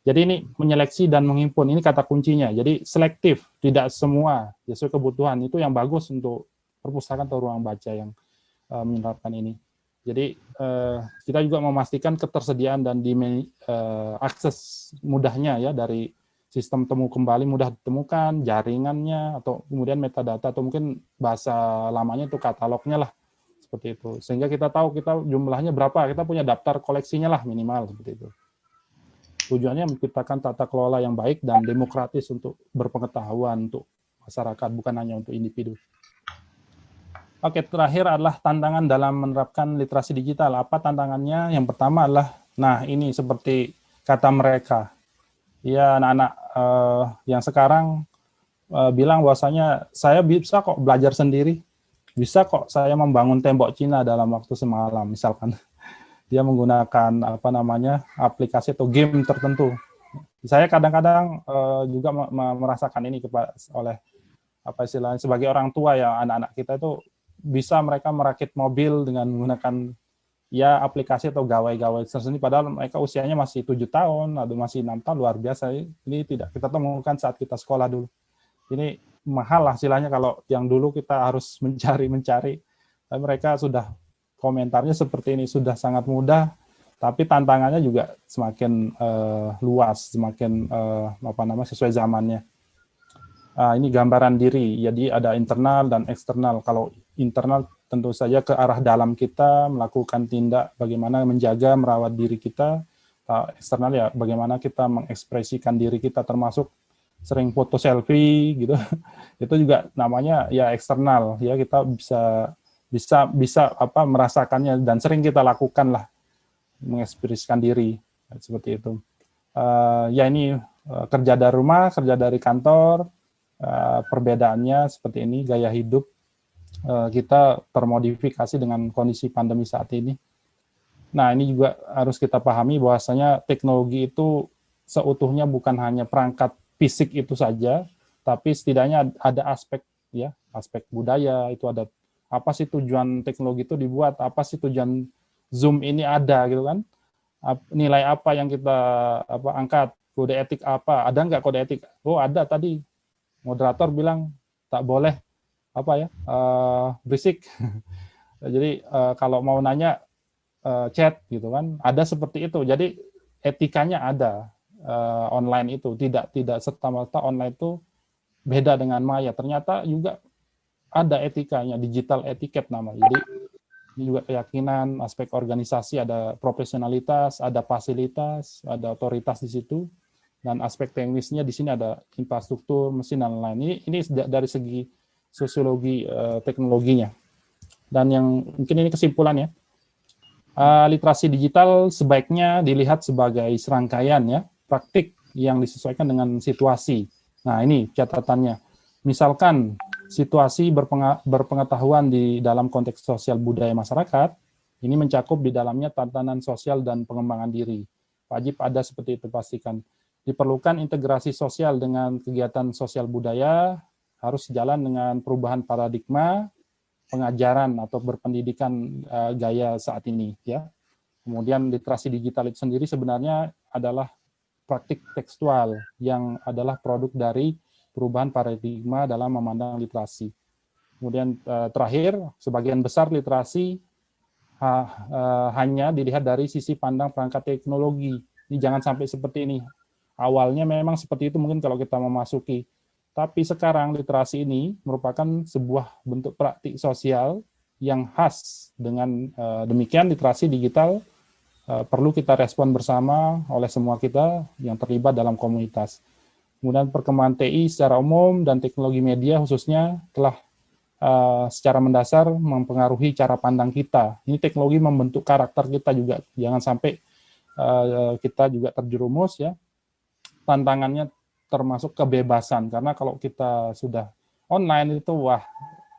Jadi ini menyeleksi dan menghimpun, ini kata kuncinya. Jadi selektif, tidak semua sesuai kebutuhan. Itu yang bagus untuk perpustakaan atau ruang baca yang menerapkan ini. Jadi kita juga memastikan ketersediaan dan akses mudahnya ya dari sistem temu kembali mudah ditemukan, jaringannya, atau kemudian metadata, atau mungkin bahasa lamanya itu katalognya lah, seperti itu. Sehingga kita tahu kita jumlahnya berapa, kita punya daftar koleksinya lah minimal, seperti itu. Tujuannya menciptakan tata kelola yang baik dan demokratis untuk berpengetahuan untuk masyarakat, bukan hanya untuk individu. Oke, terakhir adalah tantangan dalam menerapkan literasi digital. Apa tantangannya? Yang pertama adalah, nah ini seperti kata mereka, ya anak-anak yang sekarang bilang bahwasanya saya bisa kok belajar sendiri, bisa kok saya membangun tembok Cina dalam waktu semalam, misalkan. Dia menggunakan aplikasi atau game tertentu. Saya kadang-kadang juga merasakan ini oleh istilahnya sebagai orang tua ya, anak-anak kita itu bisa mereka merakit mobil dengan menggunakan ya aplikasi atau gawai-gawai tersendiri, padahal mereka usianya masih 7 tahun atau masih 6 tahun, luar biasa. Ini tidak kita temukan saat kita sekolah dulu. Ini mahal lah istilahnya, kalau yang dulu kita harus mencari, tapi mereka sudah komentarnya seperti ini, sudah sangat mudah, tapi tantangannya juga semakin luas, semakin sesuai zamannya. Ini gambaran diri, jadi ada internal dan eksternal. Kalau internal tentu saja ke arah dalam kita, melakukan tindak bagaimana menjaga, merawat diri kita. Eksternal ya bagaimana kita mengekspresikan diri kita, termasuk sering foto selfie gitu. Itu juga namanya ya eksternal, ya kita bisa merasakannya, dan sering kita lakukan lah, mengekspresikan diri seperti itu. Ya ini kerja dari rumah, kerja dari kantor, perbedaannya seperti ini, gaya hidup kita termodifikasi dengan kondisi pandemi saat ini. Nah ini juga harus kita pahami bahwasanya teknologi itu seutuhnya bukan hanya perangkat fisik itu saja, tapi setidaknya ada aspek budaya, itu ada apa sih tujuan teknologi itu dibuat, apa sih tujuan Zoom ini ada gitu kan, nilai apa yang kita angkat, kode etik apa, ada nggak kode etik? Oh ada, tadi moderator bilang tak boleh berisik. Jadi kalau mau nanya chat gitu kan, ada seperti itu. Jadi etikanya ada online itu, tidak serta-merta online itu beda dengan maya. Ternyata juga ada etikanya, digital etiquette namanya. Jadi ini juga keyakinan, aspek organisasi, ada profesionalitas, ada fasilitas, ada otoritas di situ, dan aspek teknisnya di sini ada infrastruktur, mesin, dan lain-lain. Ini dari segi sosiologi teknologinya. Dan yang mungkin ini kesimpulannya, literasi digital sebaiknya dilihat sebagai serangkaian ya praktik yang disesuaikan dengan situasi. Nah ini catatannya. Misalkan situasi berpengetahuan di dalam konteks sosial budaya masyarakat, ini mencakup di dalamnya tatanan sosial dan pengembangan diri. Wajib ada seperti itu, pastikan. Diperlukan integrasi sosial dengan kegiatan sosial budaya, harus sejalan dengan perubahan paradigma pengajaran atau berpendidikan gaya saat ini. Ya. Kemudian literasi digital itu sendiri sebenarnya adalah praktik tekstual yang adalah produk dari perubahan paradigma dalam memandang literasi. Kemudian terakhir, sebagian besar literasi hanya dilihat dari sisi pandang perangkat teknologi. Ini jangan sampai seperti ini. Awalnya memang seperti itu mungkin kalau kita memasuki. Tapi sekarang literasi ini merupakan sebuah bentuk praktik sosial yang khas. Dengan demikian literasi digital perlu kita respon bersama oleh semua kita yang terlibat dalam komunitas. Kemudian perkembangan TI secara umum dan teknologi media khususnya telah secara mendasar mempengaruhi cara pandang kita. Ini teknologi membentuk karakter kita juga. Jangan sampai kita juga terjerumus ya. Tantangannya termasuk kebebasan, karena kalau kita sudah online itu wah,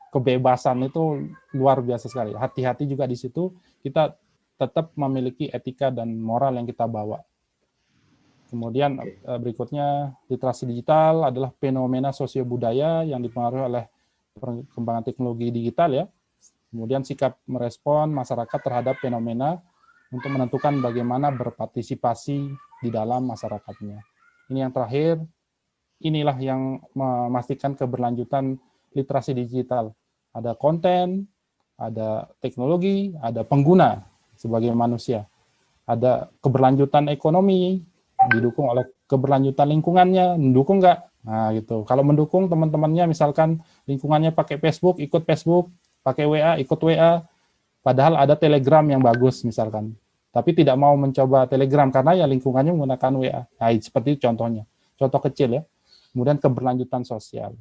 kebebasan itu luar biasa sekali. Hati-hati juga di situ, kita tetap memiliki etika dan moral yang kita bawa. Kemudian berikutnya, literasi digital adalah fenomena sosiobudaya yang dipengaruhi oleh perkembangan teknologi digital ya. Kemudian sikap merespon masyarakat terhadap fenomena untuk menentukan bagaimana berpartisipasi di dalam masyarakatnya. Ini yang terakhir, inilah yang memastikan keberlanjutan literasi digital. Ada konten, ada teknologi, ada pengguna sebagai manusia. Ada keberlanjutan ekonomi, didukung oleh keberlanjutan lingkungannya, mendukung nggak? Nah gitu. Kalau mendukung teman-temannya misalkan lingkungannya pakai Facebook, ikut Facebook, pakai WA, ikut WA, padahal ada Telegram yang bagus misalkan. Tapi tidak mau mencoba Telegram karena ya lingkungannya menggunakan WA. Nah, seperti itu contohnya. Contoh kecil ya. Kemudian keberlanjutan sosial.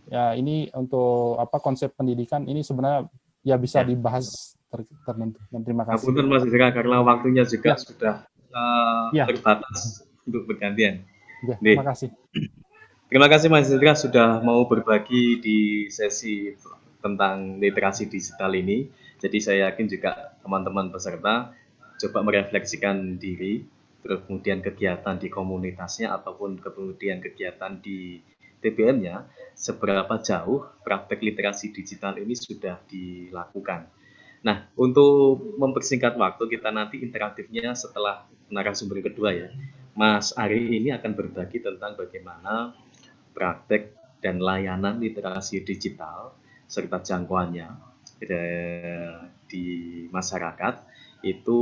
Ya ini untuk konsep pendidikan ini sebenarnya ya bisa dibahas tertentu. Dan terima kasih. Punten Mas Izra, karena waktunya juga Ya. sudah Ya. terbatas untuk bergantian. Ya, terima kasih. Terima kasih Mas Izra sudah mau berbagi di sesi tentang literasi digital ini. Jadi saya yakin juga teman-teman peserta coba merefleksikan diri, terus kemudian kegiatan di komunitasnya ataupun kemudian kegiatan di TBM-nya, seberapa jauh praktek literasi digital ini sudah dilakukan. Nah, untuk mempersingkat waktu, kita nanti interaktifnya setelah narasumber kedua ya. Mas Ari ini akan berbagi tentang bagaimana praktek dan layanan literasi digital serta jangkauannya di masyarakat itu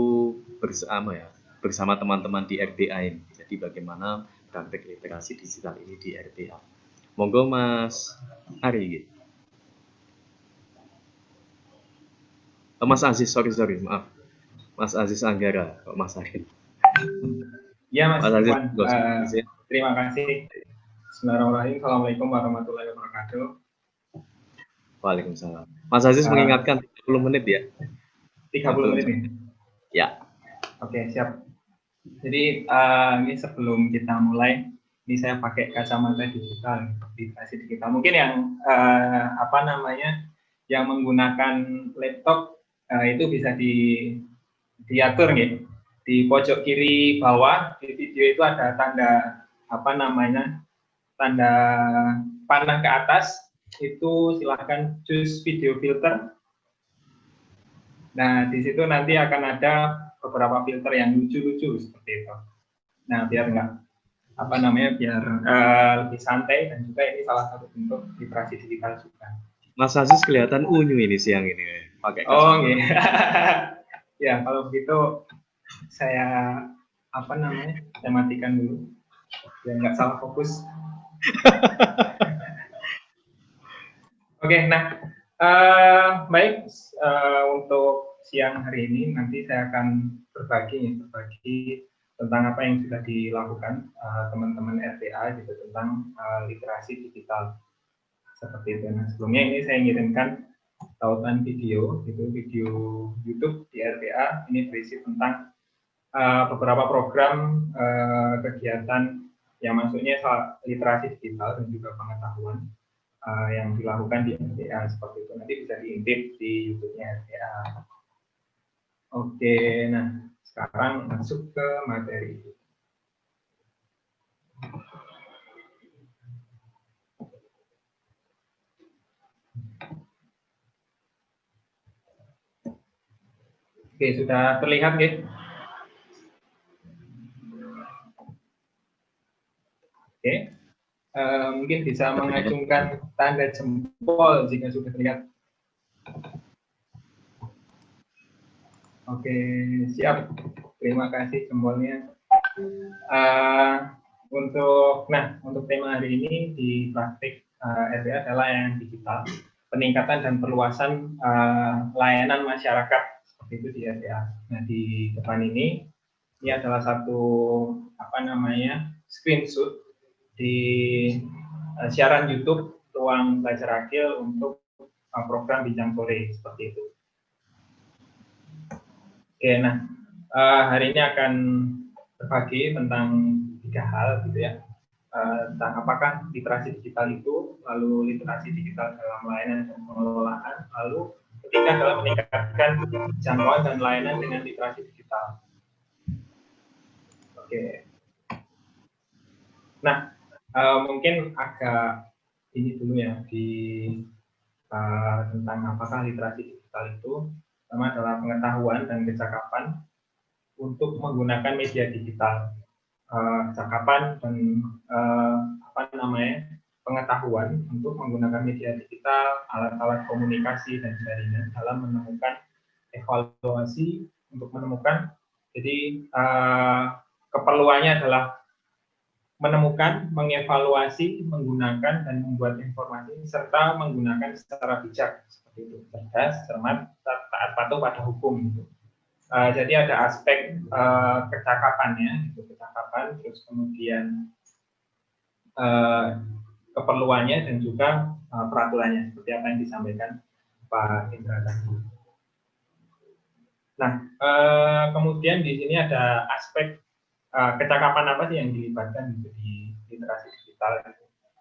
bersama teman-teman di RPA ini. Jadi bagaimana praktek literasi digital ini di RPA. Monggo Mas Ari. Mas Aziz, sorry, maaf. Mas Aziz Anggara, Mas Ari. Ya Mas Aziz, terima kasih. Bismillahirrahmanirrahim. Assalamualaikum warahmatullahi wabarakatuh. Waalaikumsalam. Mas Aziz mengingatkan 30 menit ya? 30 menit ya? Ya. Oke, siap. Jadi ini sebelum kita mulai, ini saya pakai kacamata digital, literasi digital. Mungkin yang yang menggunakan laptop itu bisa diatur nih. Di pojok kiri bawah di video itu ada tanda tanda panah ke atas, itu silahkan choose video filter. Nah, di situ nanti akan ada beberapa filter yang lucu-lucu seperti itu. Nah, biar biar lebih santai, dan juga ini salah satu bentuk literasi digital juga. Mas Aziz kelihatan unyu ini siang ini pakai kacamata. Oh, iya. Ya, kalau begitu saya saya matikan dulu biar nggak salah fokus. Oke, nah baik, untuk siang hari ini nanti saya akan berbagi tentang apa yang sudah dilakukan teman-teman RPA gitu tentang literasi digital seperti itu. Nah, sebelumnya ini saya ngirimkan tautan video YouTube di RPA, ini berisi tentang beberapa program kegiatan yang masuknya literasi digital dan juga pengetahuan yang dilakukan di RPA seperti itu. Nanti bisa diintip di YouTube-nya RPA. Oke, nah sekarang masuk ke materi. Oke, sudah terlihat nggih? Oke, mungkin bisa mengacungkan tanda jempol jika sudah terlihat. Oke, siap. Terima kasih jempolnya. Untuk tema hari ini di praktik RPA adalah layanan digital, peningkatan dan perluasan layanan masyarakat seperti itu di RPA. Nah, di depan ini adalah satu screenshot di siaran YouTube Ruang Belajar Akil untuk program Bincang Sore seperti itu. Oke, nah hari ini akan berbagi tentang 3 hal gitu ya, tentang apakah literasi digital itu, lalu literasi digital dalam layanan dan pengelolaan, lalu ketiga adalah meningkatkan jangkauan dan layanan dengan literasi digital. Oke. Nah, mungkin agak ini dulu ya, tentang apakah literasi digital itu. Pertama adalah pengetahuan dan kecakapan untuk menggunakan media digital. Kecakapan dan pengetahuan untuk menggunakan media digital, alat-alat komunikasi dan jaringan dalam menemukan evaluasi untuk menemukan. Jadi keperluannya adalah menemukan, mengevaluasi, menggunakan dan membuat informasi serta menggunakan secara bijak seperti itu, cerdas, cermat, taat patuh pada hukum. Gitu. Jadi ada aspek kecakapannya, itu kecakapan, terus kemudian keperluannya dan juga peraturannya seperti apa yang disampaikan Pak Indra tadi. Nah, kemudian di sini ada aspek kecakapan apa sih yang dilibatkan di literasi digital.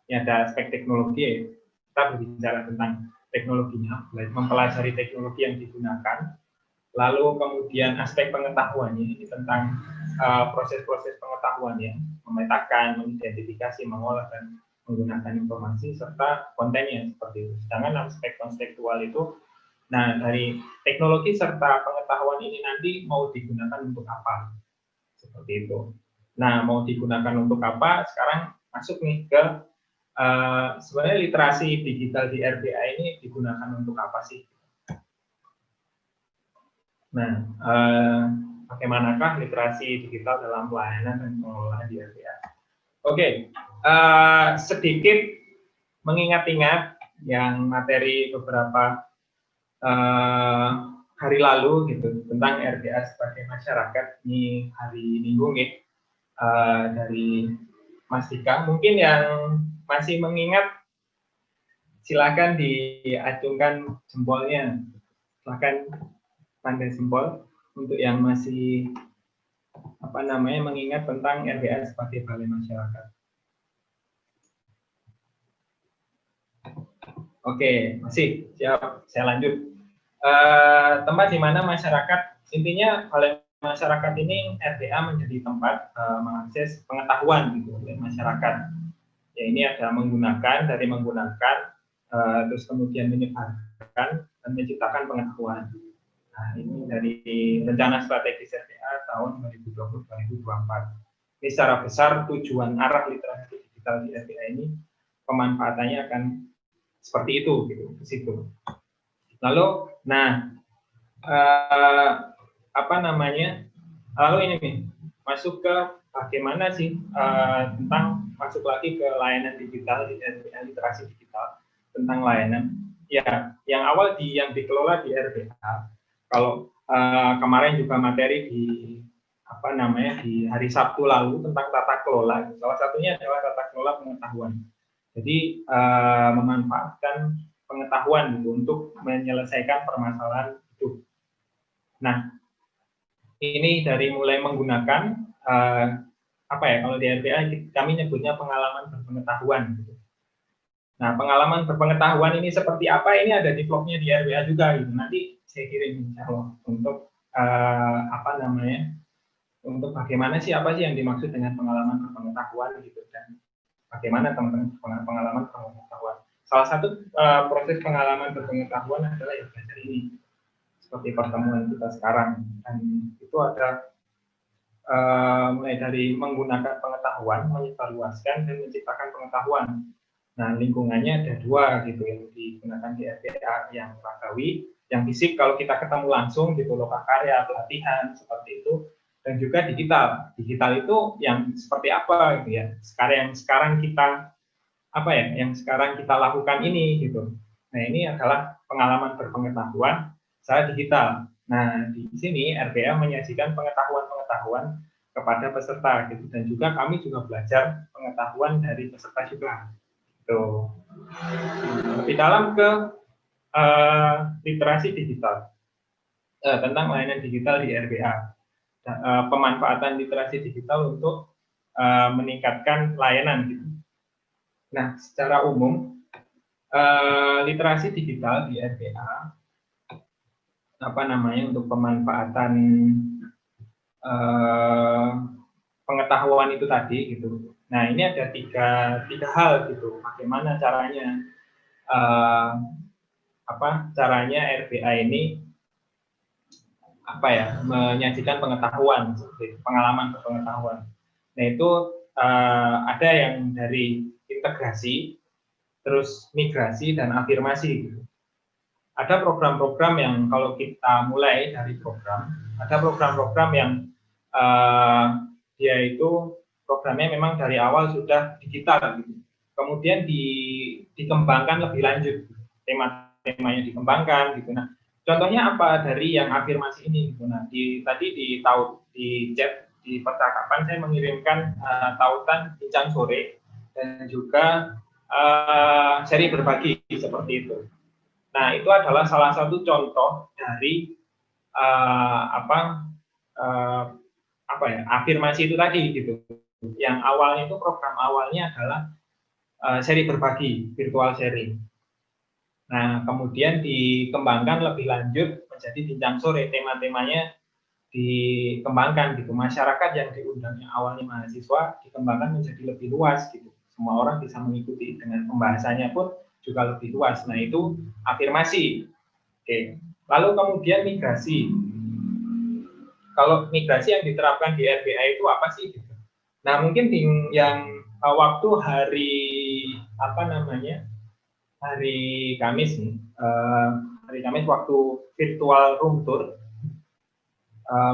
Ini ada aspek teknologi, ya. Kita berbicara tentang teknologinya, mempelajari teknologi yang digunakan. Lalu kemudian aspek pengetahuannya ini tentang proses-proses pengetahuannya, memetakan, mengidentifikasi, mengolah dan menggunakan informasi serta kontennya seperti itu. Sedangkan aspek konseptual itu, nah dari teknologi serta pengetahuan ini nanti mau digunakan untuk apa, seperti itu. Nah mau digunakan untuk apa? Sekarang masuk nih ke sebenarnya literasi digital di RBA ini digunakan untuk apa sih? Nah, bagaimanakah literasi digital dalam pelayanan dan pengelolaan di RBA? Oke, sedikit mengingat-ingat yang materi beberapa hari lalu gitu tentang RBA sebagai masyarakat. Ini hari Minggu nih dari Mas Dika. Mungkin yang masih mengingat silakan diacungkan jempolnya. Silakan pandai jempol untuk yang masih mengingat tentang RBA sebagai balai masyarakat. Oke, masih siap. Saya lanjut. Tempat di mana masyarakat, intinya balai masyarakat ini RBA menjadi tempat mengakses pengetahuan gitu oleh masyarakat. Ya ini ada dari menggunakan, terus kemudian menyebarkan dan menciptakan pengetahuan. Nah, ini dari rencana strategis RBA tahun 2020-2024. Ini secara besar tujuan arah literasi digital di RBA ini pemanfaatannya akan seperti itu, gitu, ke situ. Lalu, lalu ini nih masuk ke bagaimana sih tentang masuk lagi ke layanan digital di RBA, literasi digital tentang layanan. Ya, yang awal yang dikelola di RBA. Kalau kemarin juga materi di di hari Sabtu lalu tentang tata kelola, salah satunya adalah tata kelola pengetahuan. Jadi memanfaatkan pengetahuan gitu untuk menyelesaikan permasalahan itu. Nah, ini dari mulai menggunakan kalau di RBA kami nyebutnya pengalaman berpengetahuan gitu. Nah, pengalaman berpengetahuan ini seperti apa? Ini ada di vlognya di RBA juga gitu. Nanti saya kirim insya Allah untuk untuk bagaimana sih apa sih yang dimaksud dengan pengalaman berpengetahuan gitu dan bagaimana teman-teman pengalaman berpengetahuan. Salah satu proses pengalaman berpengetahuan adalah yang belajar ini seperti pertemuan kita sekarang, dan itu ada mulai dari menggunakan pengetahuan, menyebarluaskan dan menciptakan pengetahuan. Nah, lingkungannya ada dua gitu yang digunakan di RBA, yang ragawi, yang fisik kalau kita ketemu langsung gitu, lokakarya, pelatihan seperti itu, dan juga digital. Digital itu yang seperti apa gitu ya? Yang sekarang kita lakukan ini gitu. Nah, ini adalah pengalaman berpengetahuan secara digital. Nah, di sini RBA menyajikan pengetahuan-pengetahuan kepada peserta gitu, dan juga kami juga belajar pengetahuan dari peserta juga. Lebih dalam ke literasi digital tentang layanan digital di RBA, pemanfaatan literasi digital untuk meningkatkan layanan gitu. Nah, secara umum literasi digital di RBA untuk pemanfaatan pengetahuan itu tadi gitu. Nah, ini ada tiga hal gitu. Bagaimana caranya caranya RBA ini menyajikan pengetahuan, pengalaman pengetahuan. Nah itu ada yang dari integrasi, terus migrasi dan afirmasi. Ada program-program yang kalau kita mulai dari program, ada program-program yang dia itu programnya memang dari awal sudah digital gitu. Kemudian dikembangkan lebih lanjut, tema-temanya dikembangkan gitu. Nah, contohnya apa dari yang afirmasi ini gitu. Nah, tadi di chat di percakapan saya mengirimkan tautan bincang sore dan juga seri berbagi seperti itu. Nah, itu adalah salah satu contoh dari afirmasi itu tadi gitu. Yang awalnya itu program awalnya adalah seri berbagi, virtual sharing. Nah, kemudian dikembangkan lebih lanjut menjadi bincang sore, tema-temanya dikembangkan gitu. Masyarakat yang diundangnya awalnya mahasiswa dikembangkan menjadi lebih luas gitu. Semua orang bisa mengikuti dengan pembahasannya pun juga lebih luas. Nah, itu afirmasi. Oke. Lalu kemudian migrasi. Kalau migrasi yang diterapkan di RBA itu apa sih? Nah, mungkin yang waktu hari Kamis nih, hari Kamis waktu virtual room tour,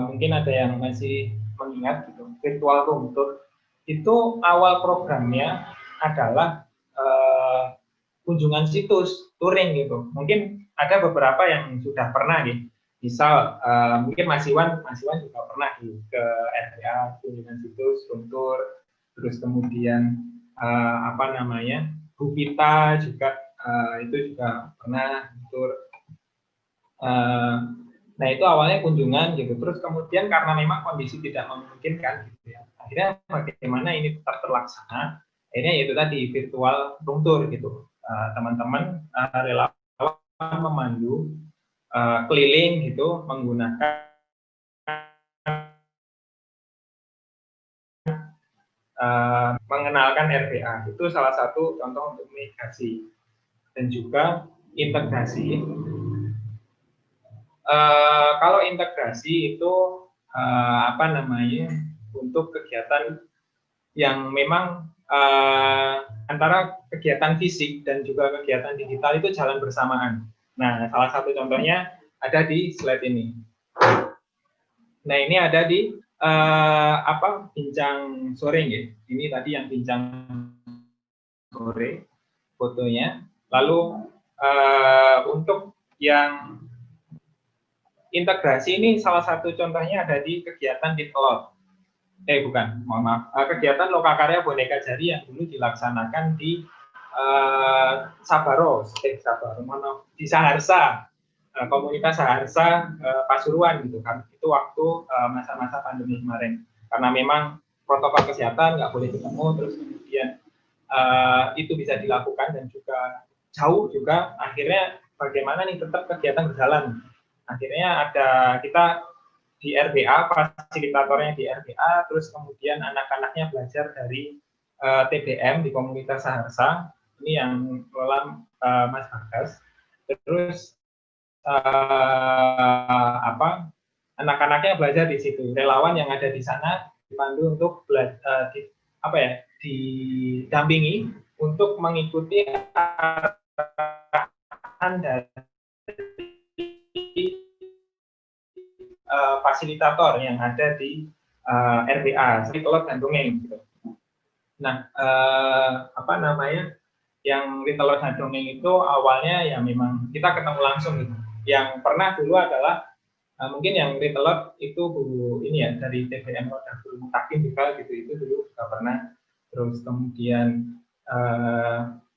mungkin ada yang masih mengingat gitu, virtual room tour itu awal programnya adalah kunjungan situs, touring gitu. Mungkin ada beberapa yang sudah pernah nih. Misal mungkin Mas Iwan juga pernah ke RBA kunjungan situs, room tour, terus kemudian Bupita juga itu juga pernah tur. Nah itu awalnya kunjungan gitu, terus kemudian karena memang kondisi tidak memungkinkan gitu ya, akhirnya bagaimana ini tetap terlaksana, akhirnya yaitu tadi virtual room tour gitu. Teman-teman relawan memandu keliling gitu menggunakan mengenalkan RBA. Itu salah satu contoh untuk migrasi dan juga integrasi. Kalau integrasi itu untuk kegiatan yang memang antara kegiatan fisik dan juga kegiatan digital itu jalan bersamaan. Nah, salah satu contohnya ada di slide ini. Nah, ini ada di bincang sore ya. Ini tadi yang bincang sore fotonya. Lalu untuk yang integrasi ini salah satu contohnya ada di kegiatan Ditelot. Kegiatan Lokakarya Boneka Jari yang dulu dilaksanakan di di Saharsa, komunitas Saharsa Pasuruan gitu kan. Itu waktu masa-masa pandemi kemarin. Karena memang protokol kesehatan nggak boleh ketemu, terus kemudian itu bisa dilakukan dan juga jauh juga. Akhirnya bagaimana nih tetap kegiatan berjalan. Akhirnya ada kita di RBA, fasilitatornya di RBA, terus kemudian anak-anaknya belajar dari TBM di komunitas Saharsa, ini yang kelola Mas Bagas. Terus anak-anaknya belajar di situ, relawan yang ada di sana dipandu untuk didampingi untuk mengikuti arahan dari fasilitator yang ada di RBA, Ritelot dan Dongeng gitu. Nah, yang Ritelot dan Dongeng itu awalnya ya memang kita ketemu langsung gitu. Yang pernah dulu adalah mungkin yang Ritelot itu ini ya dari TBM Roda Mutakin juga gitu, itu dulu juga pernah. Terus kemudian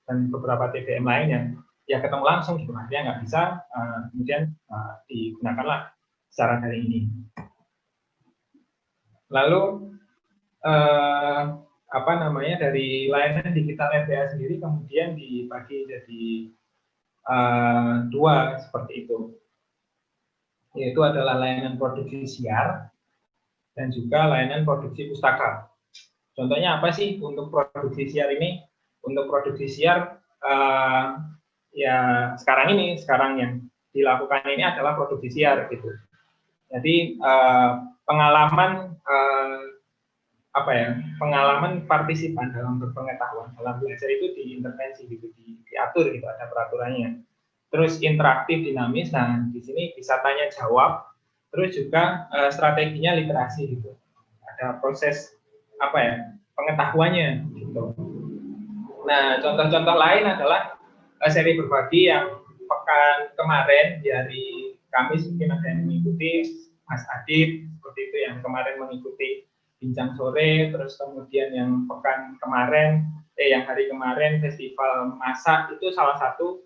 dan beberapa TBM lain yang ya ketemu langsung gitu, artinya nggak bisa kemudian digunakanlah secara hari ini. Lalu dari layanan digital RBA sendiri kemudian dibagi jadi dua seperti itu, yaitu adalah layanan produksi siar dan juga layanan produksi pustaka. Contohnya apa sih untuk produksi siar ini? Untuk produksi siar ya sekarang yang dilakukan ini adalah produksi siar gitu. Jadi pengalaman pengalaman partisipan dalam berpengetahuan dalam belajar itu diintervensi gitu, diatur gitu, ada peraturannya. Terus interaktif, dinamis. Nah, di sini bisa tanya jawab. Terus juga strateginya literasi gitu. Ada proses pengetahuannya gitu. Nah, contoh-contoh lain adalah seri berbagi yang pekan kemarin di hari Kamis mungkin ada yang mengikuti, Mas Adit seperti itu yang kemarin mengikuti bincang sore, terus kemudian yang pekan kemarin, yang hari kemarin festival masak itu salah satu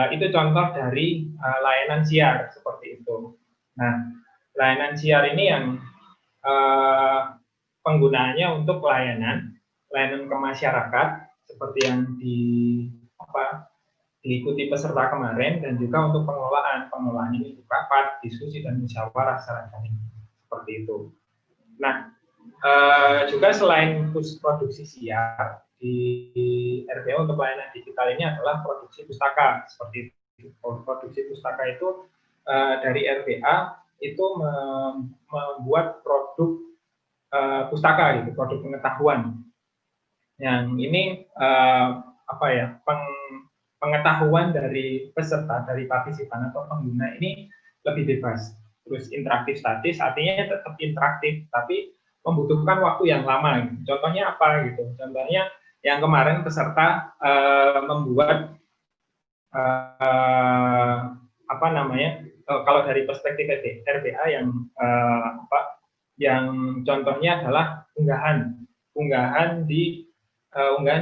itu contoh dari layanan siar seperti itu. Nah, layanan siar ini yang penggunaannya untuk layanan ke masyarakat seperti yang diikuti peserta kemarin, dan juga untuk pengelolaan ini rapat, diskusi dan musyawarah secara daring seperti itu. Nah, juga selain produksi siar di RPA untuk layanan digital ini adalah produksi pustaka seperti itu. Produksi pustaka itu dari RPA itu membuat produk pustaka gitu, produk pengetahuan. Yang ini pengetahuan dari peserta, dari partisipan atau pengguna ini lebih bebas. Terus interaktif statis, artinya tetap interaktif, tapi membutuhkan waktu yang lama. Gitu. Contohnya apa gitu? Contohnya yang kemarin peserta membuat kalau dari perspektif RPA yang contohnya adalah unggahan di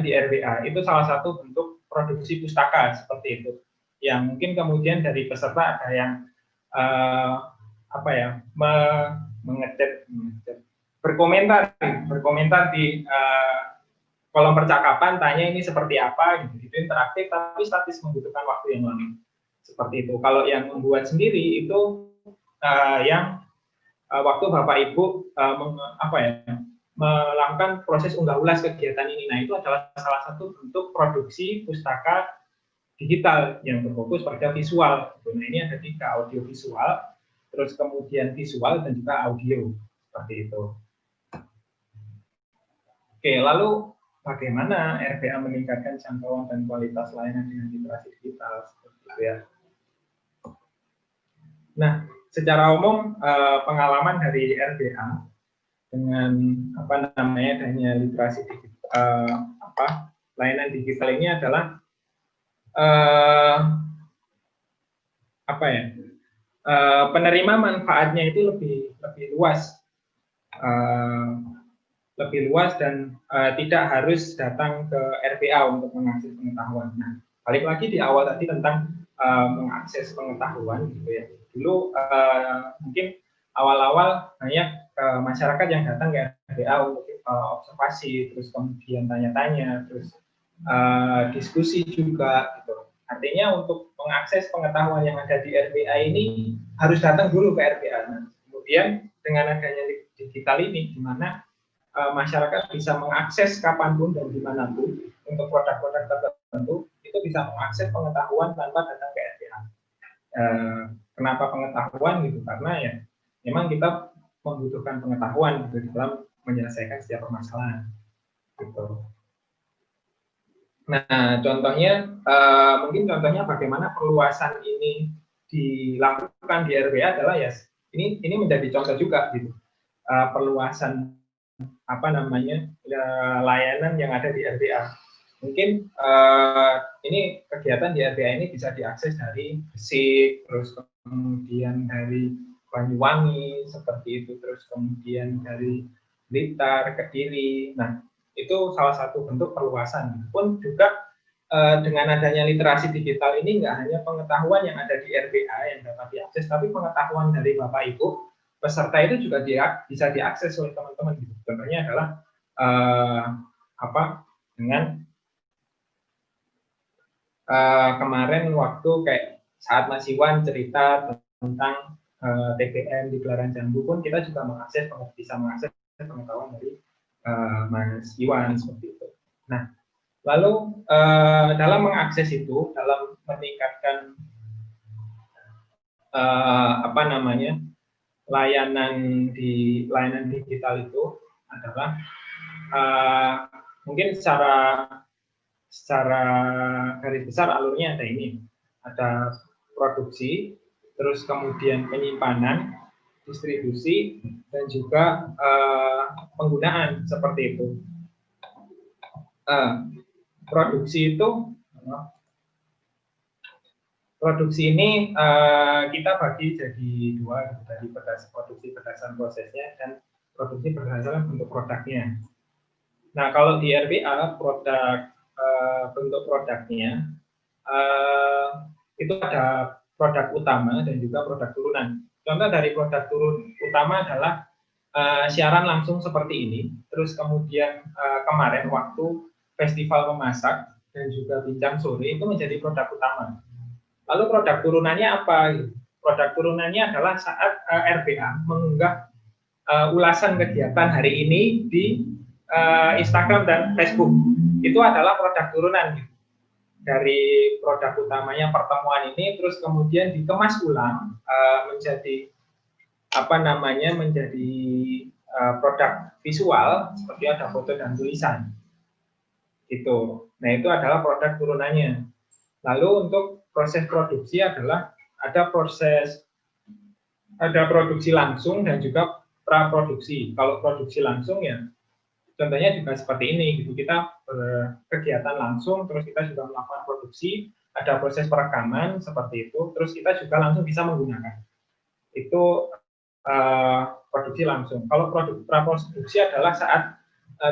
RPA itu salah satu bentuk produksi pustaka seperti itu. Yang mungkin kemudian dari peserta ada yang berkomentar di kolom percakapan, tanya ini seperti apa gitu, interaktif tapi statis, membutuhkan waktu yang lama seperti itu. Kalau yang membuat sendiri itu yang waktu Bapak Ibu melakukan proses unggah ulas kegiatan ini. Nah, itu adalah salah satu bentuk produksi pustaka digital yang berfokus pada visual. Nah, ini ada 3, audio visual, terus kemudian visual dan juga audio seperti itu. Oke, lalu bagaimana RPA meningkatkan jangkauan dan kualitas layanan dengan literasi digital seperti itu ya. Nah, secara umum pengalaman dari RPA dengan adanya literasi digital, layanan digital ini adalah penerima manfaatnya itu lebih luas, dan tidak harus datang ke RPA untuk mengakses pengetahuan. Nah, balik lagi di awal tadi tentang mengakses pengetahuan gitu ya. Dulu mungkin awal-awal banyak masyarakat yang datang ke RPA untuk observasi, terus kemudian tanya-tanya, terus diskusi juga gitu. Artinya untuk mengakses pengetahuan yang ada di RPA ini harus datang dulu ke RPA. Nah, kemudian dengan adanya digital ini, di mana masyarakat bisa mengakses kapanpun dan dimanapun untuk produk-produk tertentu, itu bisa mengakses pengetahuan tanpa datang ke RPA. Kenapa pengetahuan gitu? Karena ya memang kita membutuhkan pengetahuan gitu dalam menyelesaikan setiap permasalahan gitu. Nah, mungkin contohnya bagaimana perluasan ini dilakukan di RPA adalah ya ini menjadi contoh juga gitu. Perluasan layanan yang ada di RPA. Mungkin ini kegiatan di RPA ini bisa diakses dari Gresik, terus kemudian dari Banyuwangi seperti itu, terus kemudian dari Blitar, Kediri. Nah, itu salah satu bentuk perluasan. Pun juga dengan adanya literasi digital ini nggak hanya pengetahuan yang ada di RPA yang dapat diakses, tapi pengetahuan dari Bapak Ibu peserta itu juga bisa diakses oleh teman-teman. Contohnya adalah dengan kemarin waktu kayak saat Mas Iwan cerita tentang TBM di Gelaran Jambu pun kita juga bisa mengakses pengetahuan dari Mas Iwan seperti itu. Nah, Lalu dalam mengakses itu, dalam meningkatkan layanan digital itu adalah mungkin secara garis besar alurnya ada ini, ada produksi, terus kemudian penyimpanan, distribusi, dan juga penggunaan seperti itu. Produksi ini kita bagi jadi dua, tadi produksi berdasarkan prosesnya dan produksi berdasarkan bentuk produknya. Nah, kalau di RBA bentuk produknya itu ada produk utama dan juga produk turunan. Contoh dari produk utama adalah siaran langsung seperti ini. Terus kemudian kemarin waktu festival memasak dan juga bincang sore itu menjadi produk utama. Lalu produk turunannya apa? Produk turunannya adalah saat RBA mengunggah ulasan kegiatan hari ini di Instagram dan Facebook. Itu adalah produk turunan dari produk utamanya pertemuan ini, terus kemudian dikemas ulang menjadi menjadi produk visual seperti ada foto dan tulisan. Itu. Nah, itu adalah produk turunannya. Lalu untuk proses produksi adalah ada produksi langsung dan juga praproduksi. Kalau produksi langsung ya contohnya juga seperti ini gitu. Kita berkegiatan langsung, terus kita juga melakukan produksi, ada proses perekaman seperti itu, terus kita juga langsung bisa menggunakan. Itu produksi langsung. Kalau praproduksi adalah saat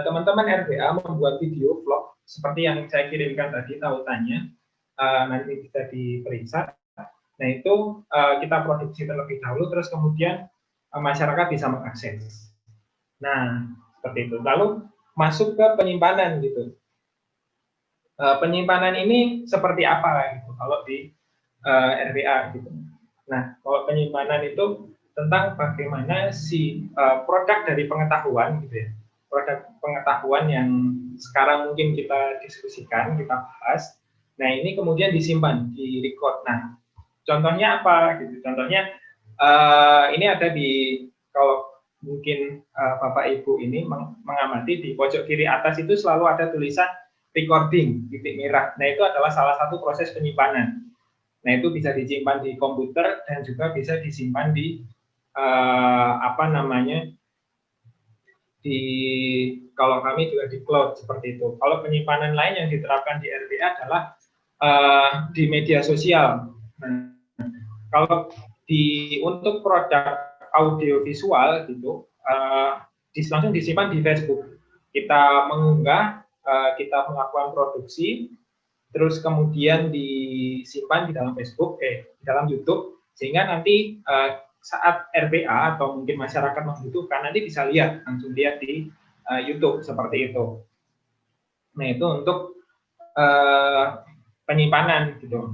teman-teman RBA membuat video vlog seperti yang saya kirimkan tadi tautannya, nanti bisa diperiksa. Nah, itu kita produksi terlebih dahulu, terus kemudian masyarakat bisa mengakses. Nah, seperti itu. Lalu masuk ke penyimpanan gitu. Penyimpanan ini seperti apa gitu kalau di RBA gitu. Nah, kalau penyimpanan itu tentang bagaimana si produk dari pengetahuan gitu ya. Produk pengetahuan yang sekarang mungkin kita diskusikan, kita bahas. Nah, ini kemudian disimpan, di record. Nah, contohnya apa gitu? Contohnya ini ada di, kalau mungkin Bapak Ibu ini mengamati di pojok kiri atas itu selalu ada tulisan recording titik merah. Nah, itu adalah salah satu proses penyimpanan. Nah, itu bisa disimpan di komputer dan juga bisa disimpan di kalau kami juga di cloud seperti itu. Kalau penyimpanan lain yang diterapkan di RBA adalah di media sosial. Nah, kalau untuk produk audiovisual gitu langsung disimpan di Facebook. Kita mengunggah, kita melakukan produksi, terus kemudian disimpan di dalam Facebook, di dalam YouTube, sehingga nanti saat RBA atau mungkin masyarakat membutuhkan nanti bisa lihat, langsung lihat di YouTube seperti itu. Nah, itu untuk penyimpanan gitu.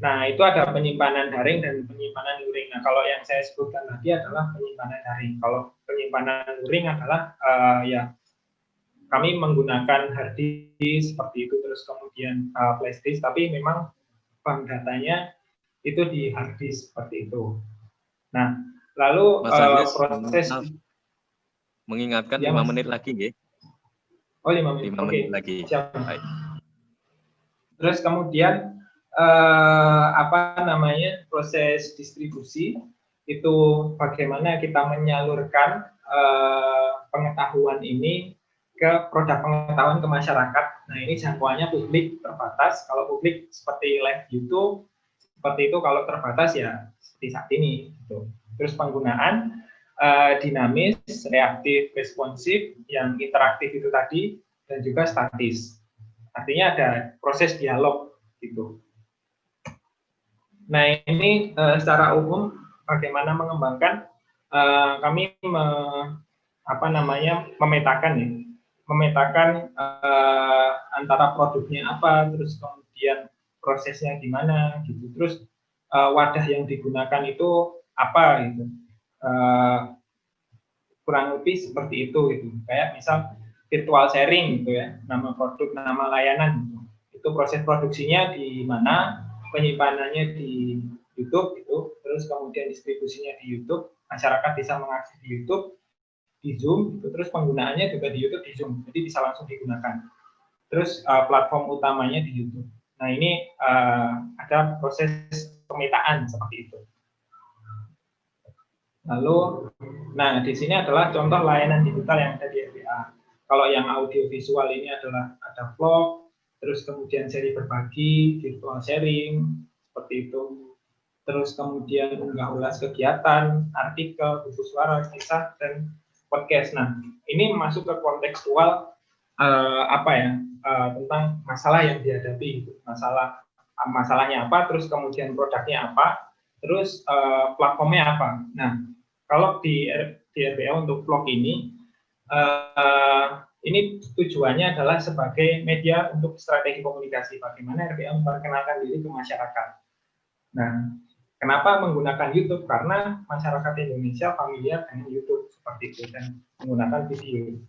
Nah, itu ada penyimpanan daring dan penyimpanan luring. Nah, kalau yang saya sebutkan tadi adalah penyimpanan daring. Kalau penyimpanan luring adalah ya kami menggunakan hard disk seperti itu, terus kemudian flash disk, tapi memang bank datanya itu di hard disk seperti itu. Nah, lalu proses mengingatkan ya, 5 menit lagi, ya. Oh, 5 menit. 5 menit lagi. Baik. Terus kemudian proses distribusi itu bagaimana kita menyalurkan pengetahuan ini ke produk pengetahuan ke masyarakat. Nah, ini jangkauannya publik terbatas. Kalau publik seperti live YouTube seperti itu, kalau terbatas ya seperti saat ini gitu. Terus penggunaan dinamis, reaktif, responsif, yang interaktif itu tadi, dan juga statis. Artinya ada proses dialog gitu. Nah, ini secara umum bagaimana mengembangkan, kami memetakan antara produknya apa, terus kemudian prosesnya gimana gitu, terus wadah yang digunakan itu apa gitu, kurang lebih seperti itu gitu. Kayak misal virtual sharing gitu ya, nama produk, nama layanan gitu. Itu proses produksinya di mana, penyimpanannya di YouTube gitu, terus kemudian distribusinya di YouTube, masyarakat bisa mengakses di YouTube, di Zoom, gitu. Terus penggunaannya juga di YouTube, di Zoom, jadi bisa langsung digunakan. Terus platform utamanya di YouTube. Nah ini ada proses pemetaan seperti itu. Lalu, nah di sini adalah contoh layanan digital yang ada di RPA. Kalau yang audio visual ini adalah ada vlog, terus kemudian seri berbagi, virtual sharing, seperti itu. Terus kemudian unggah ulas kegiatan, artikel, buku suara, kisah, dan podcast. Nah, ini masuk ke kontekstual tentang masalah yang dihadapi, masalahnya apa, terus kemudian produknya apa, terus platformnya apa. Nah, kalau di RPA untuk vlog ini tujuannya adalah sebagai media untuk strategi komunikasi, bagaimana RPA memperkenalkan diri ke masyarakat. Nah, kenapa menggunakan YouTube? Karena masyarakat Indonesia familiar dengan YouTube seperti itu dan menggunakan video.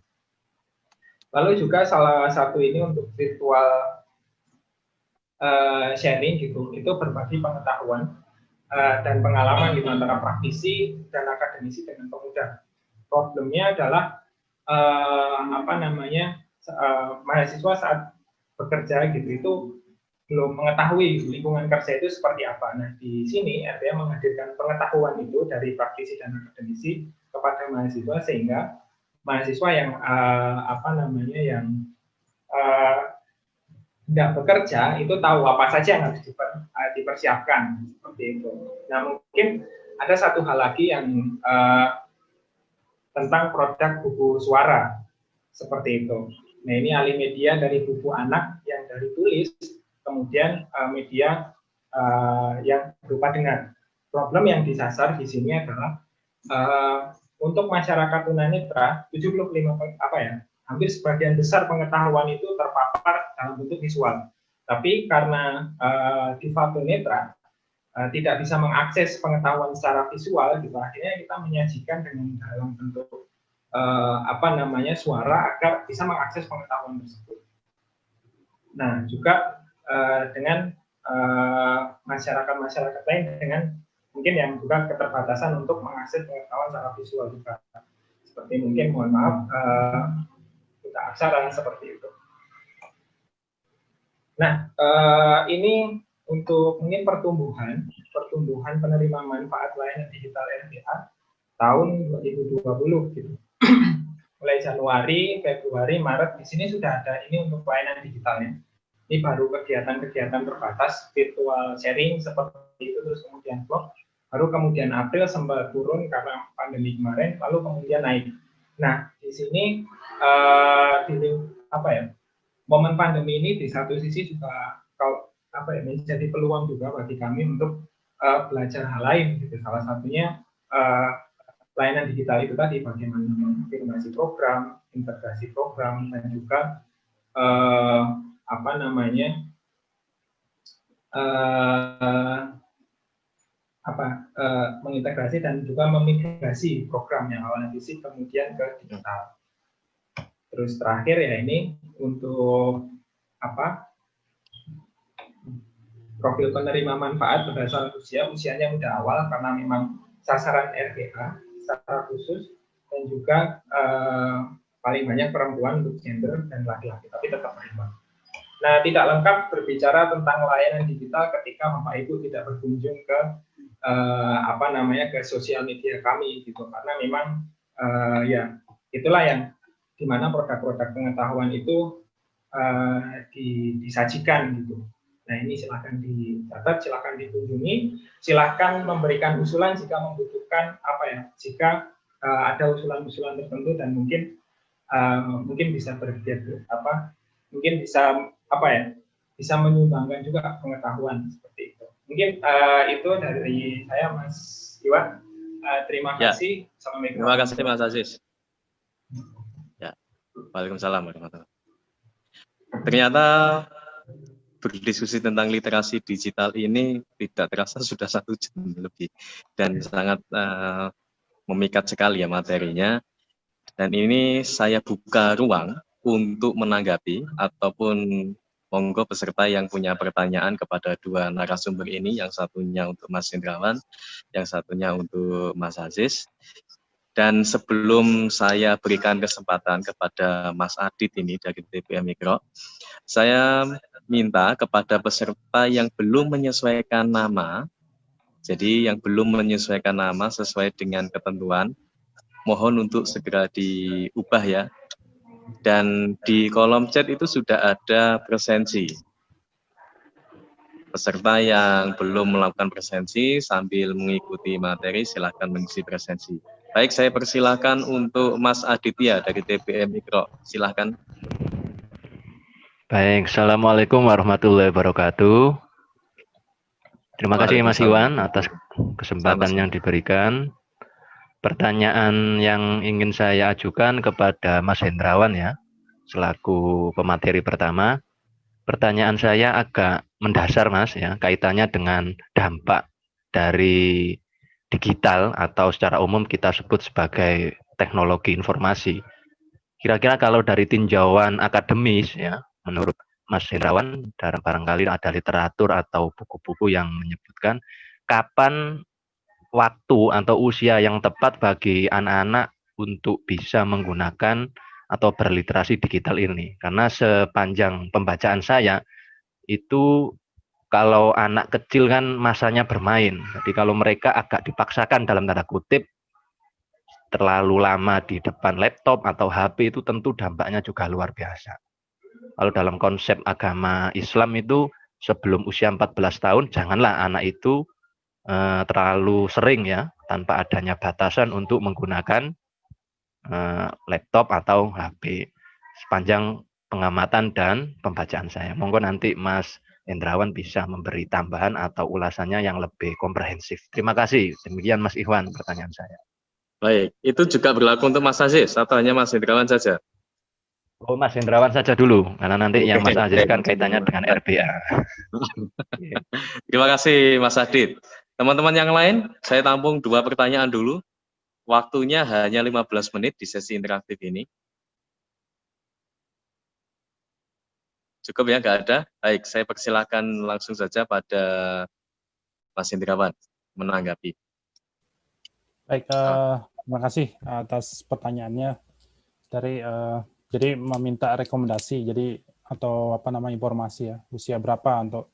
Lalu juga salah satu ini untuk virtual sharing gitu, itu berbagi pengetahuan dan pengalaman gitu antara praktisi dan akademisi dengan pemuda. Problemnya adalah mahasiswa saat bekerja gitu itu belum mengetahui lingkungan kerja itu seperti apa. Nah, di sini RPA menghadirkan pengetahuan itu dari praktisi dan akademisi kepada mahasiswa, sehingga mahasiswa yang tidak bekerja itu tahu apa saja yang harus dipersiapkan seperti itu. Nah, mungkin ada satu hal lagi yang tentang produk buku suara seperti itu. Nah, ini alih media dari buku anak yang dari tulis, kemudian media yang berupa dengar. Problem yang disasar di sini adalah untuk masyarakat tunanetra, 75 hampir sebagian besar pengetahuan itu terpapar dalam bentuk visual. Tapi karena difabel netra tidak bisa mengakses pengetahuan secara visual, gitu, akhirnya kita menyajikan dengan dalam bentuk suara agar bisa mengakses pengetahuan tersebut. Nah, juga dengan masyarakat lain dengan mungkin yang juga keterbatasan untuk mengakses pengetahuan secara visual juga. Seperti mungkin, mohon maaf, buta aksara seperti itu. Nah, ini untuk mungkin pertumbuhan penerima manfaat layanan digital RPA tahun 2020 gitu. Mulai Januari, Februari, Maret di sini sudah ada ini untuk pelayanan digitalnya. Ini baru kegiatan-kegiatan terbatas, virtual sharing seperti itu, terus kemudian vlog. Baru kemudian April sempat turun karena pandemi kemarin, lalu kemudian naik. Nah, di sini momen pandemi ini di satu sisi juga menjadi peluang juga bagi kami untuk belajar hal lain gitu. Salah satunya layanan digital itu tadi, bagaimana mengafirmasi program, integrasi program, dan juga mengintegrasi dan juga memigrasi program yang awalnya fisik kemudian ke digital. Terus terakhir ya ini untuk profil penerima manfaat berdasarkan usianya udah awal karena memang sasaran RPA secara khusus, dan juga paling banyak perempuan untuk gender dan laki-laki, tapi tetap berimbang. Nah, tidak lengkap berbicara tentang layanan digital ketika Bapak Ibu tidak berkunjung ke ke sosial media kami gitu, karena memang itulah yang dimana produk-produk pengetahuan itu disajikan gitu. Nah, ini silahkan dicatat, silahkan dikunjungi, silahkan memberikan usulan jika membutuhkan jika ada usulan-usulan tertentu, dan mungkin bisa mungkin bisa menyumbangkan juga pengetahuan seperti itu. Mungkin itu dari saya, Mas Iwan. Terima kasih. Assalamualaikum. Terima kasih, Mas Aziz. Ya, waalaikumsalam warahmatullahi. Ternyata berdiskusi tentang literasi digital ini tidak terasa sudah 1 jam lebih, dan sangat memikat sekali ya materinya. Dan ini saya buka ruang untuk menanggapi ataupun monggo peserta yang punya pertanyaan kepada dua narasumber ini, yang satunya untuk Mas Hendrawan, yang satunya untuk Mas Aziz. Dan sebelum saya berikan kesempatan kepada Mas Adit ini dari TPM Mikro, saya minta kepada peserta yang belum menyesuaikan nama, jadi yang belum menyesuaikan nama sesuai dengan ketentuan, mohon untuk segera diubah ya. Dan di kolom chat itu sudah ada presensi. Peserta yang belum melakukan presensi sambil mengikuti materi silahkan mengisi presensi. Baik, saya persilahkan untuk Mas Aditya dari TPM Mikro. Silahkan. Baik, Assalamualaikum warahmatullahi wabarakatuh. Terima kasih Mas Iwan atas kesempatan yang diberikan. Pertanyaan yang ingin saya ajukan kepada Mas Hendrawan ya, selaku pemateri pertama. Pertanyaan saya agak mendasar Mas ya, kaitannya dengan dampak dari digital atau secara umum kita sebut sebagai teknologi informasi. Kira-kira kalau dari tinjauan akademis ya, menurut Mas Hendrawan, barangkali ada literatur atau buku-buku yang menyebutkan kapan waktu atau usia yang tepat bagi anak-anak untuk bisa menggunakan atau berliterasi digital ini. Karena sepanjang pembacaan saya, itu kalau anak kecil kan masanya bermain. Jadi kalau mereka agak dipaksakan dalam tanda kutip, terlalu lama di depan laptop atau HP itu tentu dampaknya juga luar biasa. Kalau dalam konsep agama Islam itu sebelum usia 14 tahun, janganlah anak itu terlalu sering ya, tanpa adanya batasan untuk menggunakan laptop atau HP. Sepanjang pengamatan dan pembacaan saya. Monggo nanti Mas Hendrawan bisa memberi tambahan atau ulasannya yang lebih komprehensif. Terima kasih. Demikian Mas Iwan pertanyaan saya. Baik, itu juga berlaku untuk Mas Aziz atau hanya Mas Hendrawan saja? Oh, Mas Hendrawan saja dulu, karena nanti yang Mas Aziz kan kaitannya dengan RBA. Terima kasih Mas Adit. Teman-teman yang lain, saya tampung 2 pertanyaan dulu. Waktunya hanya 15 menit di sesi interaktif ini. Cukup ya, nggak ada? Baik, saya persilakan langsung saja pada Mas Hendrawan menanggapi. Baik, terima kasih atas pertanyaannya. Jadi meminta rekomendasi, jadi atau apa namanya informasi ya, usia berapa untuk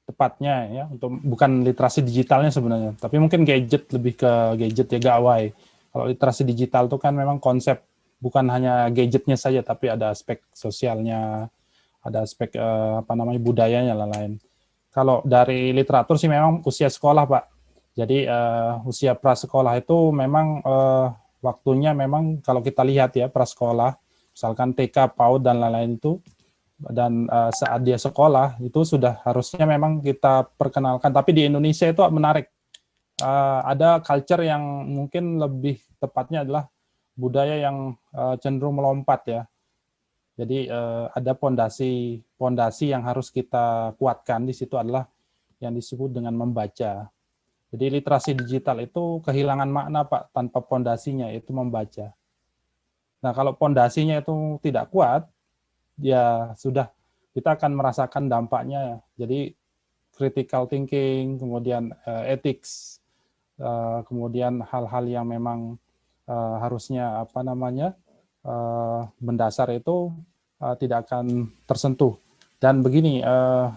tepatnya ya, untuk bukan literasi digitalnya sebenarnya, tapi mungkin gadget, lebih ke gadget ya, gawai. Kalau literasi digital itu kan memang konsep bukan hanya gadgetnya saja, tapi ada aspek sosialnya, ada aspek apa namanya budayanya lain-lain. Kalau dari literatur sih memang usia sekolah Pak. Jadi usia prasekolah itu memang waktunya memang kalau kita lihat ya prasekolah, misalkan TK, PAUD dan lain-lain itu, dan saat dia sekolah itu sudah harusnya memang kita perkenalkan. Tapi di Indonesia itu menarik, ada culture yang mungkin lebih tepatnya adalah budaya yang cenderung melompat ya. Jadi ada pondasi yang harus kita kuatkan di situ adalah yang disebut dengan membaca. Jadi literasi digital itu kehilangan makna Pak tanpa pondasinya, itu membaca. Nah kalau pondasinya itu tidak kuat, ya sudah kita akan merasakan dampaknya. Jadi critical thinking, kemudian ethics, kemudian hal-hal yang memang harusnya apa namanya mendasar itu tidak akan tersentuh. Dan begini,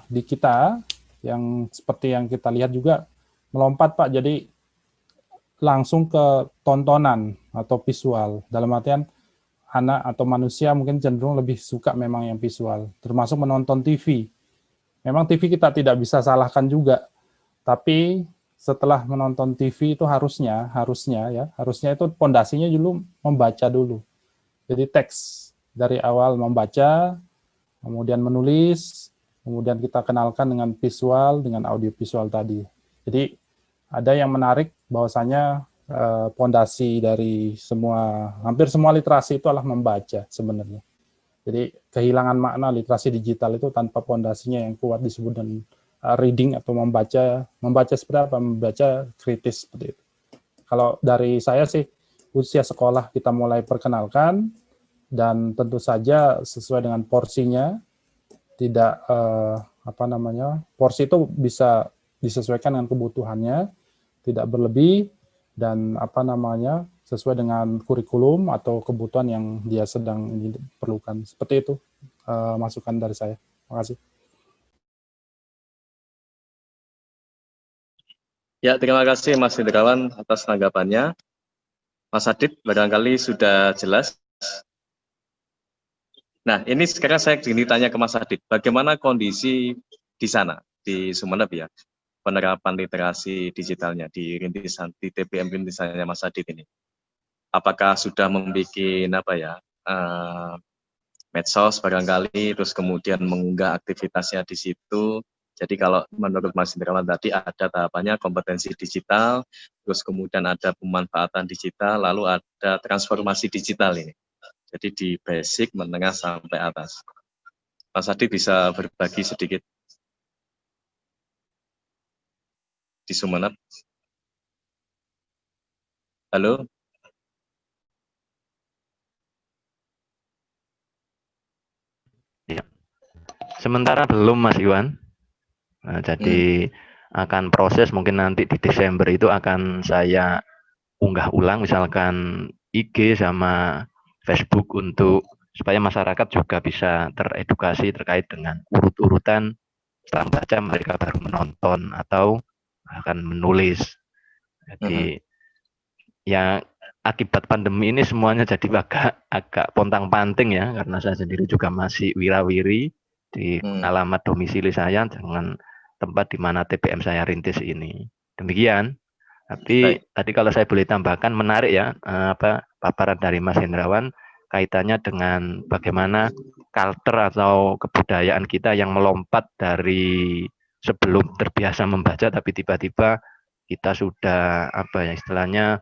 di kita yang seperti yang kita lihat juga melompat Pak, jadi langsung ke tontonan atau visual. Dalam artian anak atau manusia mungkin cenderung lebih suka memang yang visual, termasuk menonton TV. Memang TV kita tidak bisa salahkan juga, tapi setelah menonton TV itu harusnya itu pondasinya dulu membaca dulu. Jadi teks dari awal membaca, kemudian menulis, kemudian kita kenalkan dengan visual, dengan audio visual tadi. Jadi ada yang menarik bahwasanya pondasi dari hampir semua literasi itu adalah membaca sebenarnya. Jadi kehilangan makna literasi digital itu tanpa pondasinya yang kuat disebut dengan reading atau membaca seperti apa? Membaca kritis seperti itu. Kalau dari saya sih usia sekolah kita mulai perkenalkan, dan tentu saja sesuai dengan porsinya, tidak porsi itu bisa disesuaikan dengan kebutuhannya, tidak berlebih, dan sesuai dengan kurikulum atau kebutuhan yang dia sedang perlukan. Seperti itu masukan dari saya. Terima kasih. Ya, terima kasih Mas Hendrawan atas tanggapannya. Mas Adit, barangkali sudah jelas. Nah, ini sekarang saya ingin tanya ke Mas Adit, bagaimana kondisi di sana, di Sumeneb ya, penerapan literasi digitalnya di rintisan, di TPM rintisannya Mas Adit ini? Apakah sudah membuat medsos barangkali, terus kemudian mengunggah aktivitasnya di situ? Jadi kalau menurut Mas Hendrawan tadi ada tahapannya kompetensi digital, terus kemudian ada pemanfaatan digital, lalu ada transformasi digital ini. Jadi di basic, menengah, sampai atas. Mas Adi bisa berbagi sedikit di Sumeneb. Halo? Ya. Sementara belum Mas Iwan. Nah, jadi akan proses mungkin nanti di Desember itu akan saya unggah ulang misalkan IG sama Facebook untuk supaya masyarakat juga bisa teredukasi terkait dengan urut-urutan setelah membaca mereka baru menonton atau akan menulis. Jadi ya akibat pandemi ini semuanya jadi agak pontang-panting ya, karena saya sendiri juga masih wirawiri di alamat domisili saya dengan tempat di mana TPM saya rintis ini. Demikian. Tapi tadi kalau saya boleh tambahkan, menarik ya paparan dari Mas Hendrawan kaitannya dengan bagaimana culture atau kebudayaan kita yang melompat dari sebelum terbiasa membaca tapi tiba-tiba kita sudah istilahnya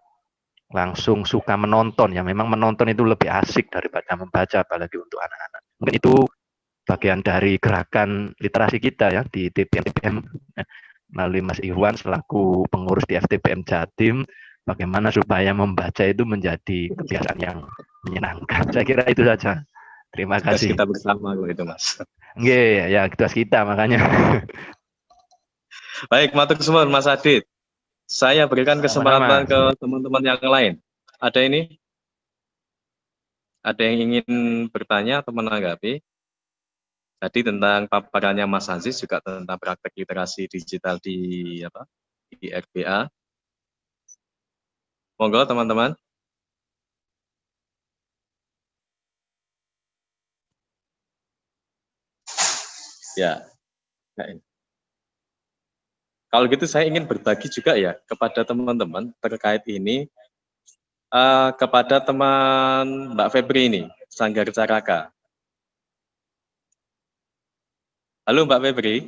langsung suka menonton ya. Memang menonton itu lebih asik daripada membaca, apalagi untuk anak-anak. Mungkin itu bagian dari gerakan literasi kita ya di TPM melalui Mas Iwan selaku pengurus di FTPM Jatim, bagaimana supaya membaca itu menjadi kebiasaan yang menyenangkan. Saya kira itu saja. Terima kasih. Kita bersama kalau itu Mas. Nggih, ya tugas kita makanya. Baik, matur suwun Mas Adit. Saya berikan kesempatan ke teman-teman yang lain. Ada ini? Ada yang ingin bertanya atau menanggapi? Tadi tentang paparannya Mas Aziz juga tentang praktek literasi digital di RBA. Monggo teman-teman. Ya. Kalau gitu saya ingin berbagi juga ya kepada teman-teman terkait ini, kepada teman Mbak Febri ini, Sanggar Caraka. Halo Mbak Febri.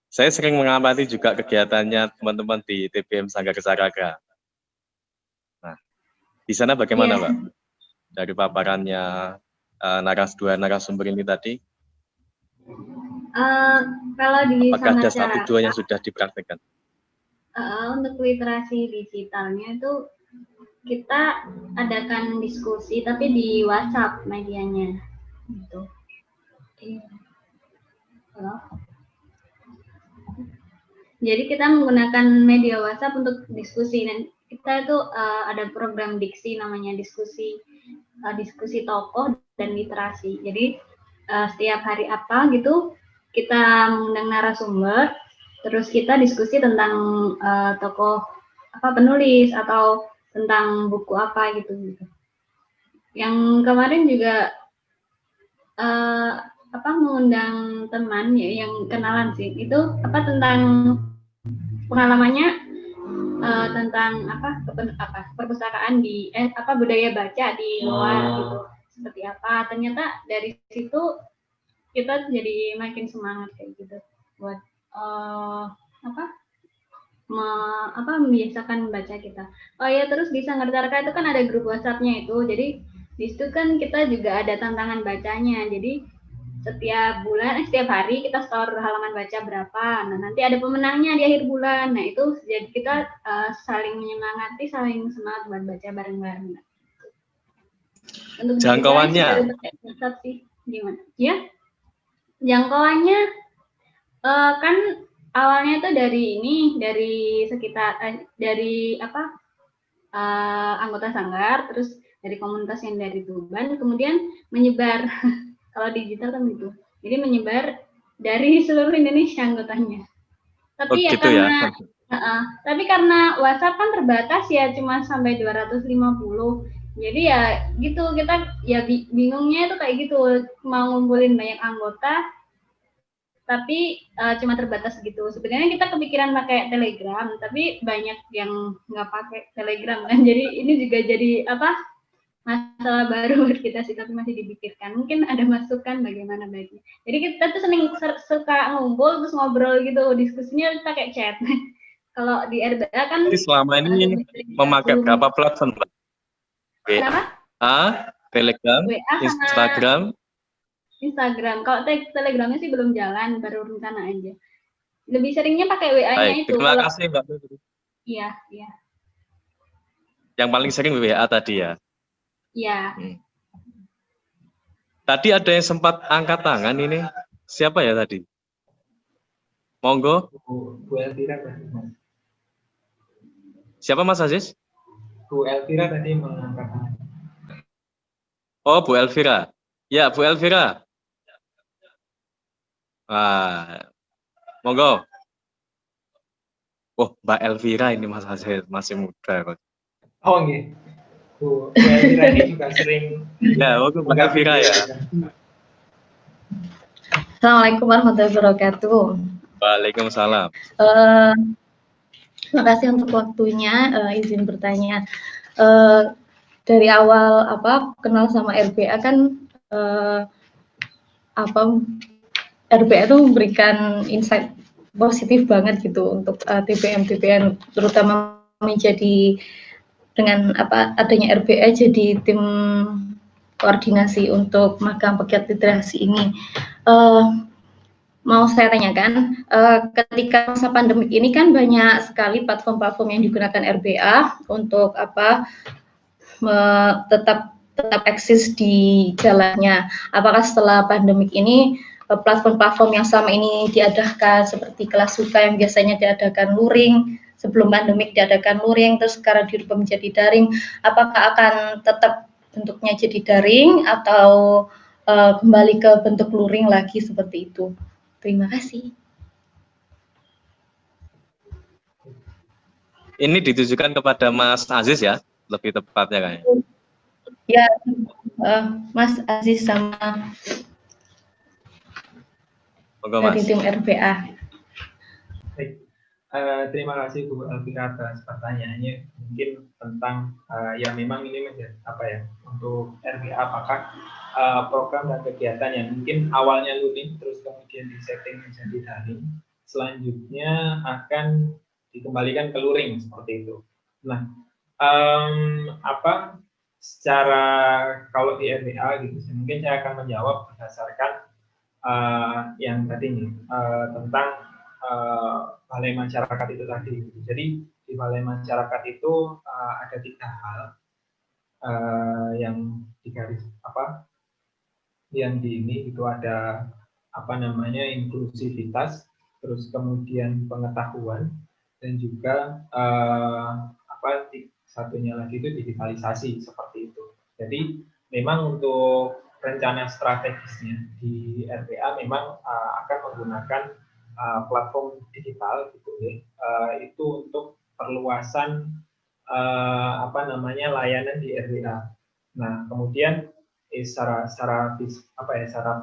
Saya sering mengamati juga kegiatannya teman-teman di TPM Sanggar Caraka. Nah, di sana bagaimana Mbak? Dari paparannya dua narasumber ini tadi? Kalau di apakah ada Sanggar satu dua yang sudah dipraktekkan? Untuk literasi digitalnya itu kita adakan diskusi tapi di WhatsApp medianya gitu. Jadi kita menggunakan media WhatsApp untuk diskusi, dan kita itu ada program diksi namanya diskusi tokoh dan literasi. Jadi setiap hari apa gitu kita mengundang narasumber, terus kita diskusi tentang tokoh penulis atau tentang buku apa gitu. Yang kemarin juga mengundang teman ya, yang kenalan sih itu tentang pengalamannya tentang perpustakaan di budaya baca di luar gitu, seperti apa. Ternyata dari situ kita jadi makin semangat kayak gitu buat membiasakan membaca kita. Oh ya, terus di Sanggar Caraka itu kan ada grup WhatsApp-nya itu. Jadi di situ kan kita juga ada tantangan bacanya. Jadi setiap bulan, setiap hari kita store halaman baca berapa. Nah, nanti ada pemenangnya di akhir bulan. Nah, itu jadi kita saling menyemangati, saling semangat buat baca bareng-bareng. Untuk Jangkauannya baru pakai WhatsApp sih, gimana? Ya, jangkauannya kan awalnya itu dari sekitar dari anggota sanggar, terus dari komunitas yang dari Tuban, kemudian menyebar. Kalau digital kan gitu. Jadi menyebar dari seluruh Indonesia anggotanya. Tapi ya gitu karena ya. tapi karena WhatsApp kan terbatas ya, cuma sampai 250. Jadi ya gitu, kita ya bingungnya itu kayak gitu, mau ngumpulin banyak anggota tapi cuma terbatas gitu. Sebenarnya kita kepikiran pakai Telegram, tapi banyak yang nggak pakai Telegram kan. Jadi ini juga jadi masalah baru buat kita sih, tapi masih dipikirkan. Mungkin ada masukan bagaimana baiknya. Jadi kita tuh suka ngumpul terus ngobrol gitu, diskusinya pakai chat. Kalau di RBA kan Jadi selama ini memakai berapa platform, Mbak? WA, Telegram, Instagram. Kalau Telegramnya sih belum jalan, baru rencana aja. Lebih seringnya pakai WA-nya itu. Terima kasih, Mbak. Iya. Yang paling sering WA tadi ya? Iya. Tadi ada yang sempat angkat tangan ini. Siapa ya tadi? Monggo. Bu Elvira tadi. Siapa Mas Aziz? Bu Elvira tadi mengangkat tangan. Oh, Bu Elvira. Ya, Bu Elvira. Monggo. Oh, Mbak Elvira ini Mas Aziz, masih muda kok. Oh, nggih. Bu Elvira ini juga sering. Ya, oke, Mbak Elvira ya. Assalamualaikum warahmatullahi wabarakatuh. Waalaikumsalam. Terima kasih untuk waktunya. Izin bertanya. Dari awal kenal sama RBA kan RBA itu memberikan insight positif banget gitu untuk TPM terutama menjadi dengan adanya RBA jadi tim koordinasi untuk magang pegiat literasi ini. Mau saya tanyakan, ketika masa pandemi ini kan banyak sekali platform-platform yang digunakan RBA untuk tetap eksis di jalannya. Apakah setelah pandemik ini platform-platform yang selama ini diadakan seperti kelas suka yang biasanya diadakan luring, sebelum pandemik diadakan luring, terus sekarang dirubah menjadi daring, apakah akan tetap bentuknya jadi daring atau kembali ke bentuk luring lagi seperti itu? Terima kasih. Ini ditujukan kepada Mas Aziz ya, lebih tepatnya kayaknya. Ya, Mas Aziz sama dari tim RBA. Baik. Terima kasih Bu Elvira atas pertanyaannya. Mungkin tentang ya memang ini menjadi untuk RBA, apakah program dan kegiatan yang mungkin awalnya luring terus kemudian disetting menjadi daring, selanjutnya akan dikembalikan ke luring seperti itu. Nah, secara kalau di RBA gitu, mungkin saya akan menjawab berdasarkan yang tadi nih tentang balai masyarakat itu tadi. Jadi di balai masyarakat itu ada 3 hal yang digaris yang di ini itu ada inklusivitas, terus kemudian pengetahuan, dan juga satunya lagi itu digitalisasi seperti itu. Jadi memang untuk rencana strategisnya di RBA memang akan menggunakan platform digital gitu ya, itu untuk perluasan layanan di RBA. Nah, kemudian secara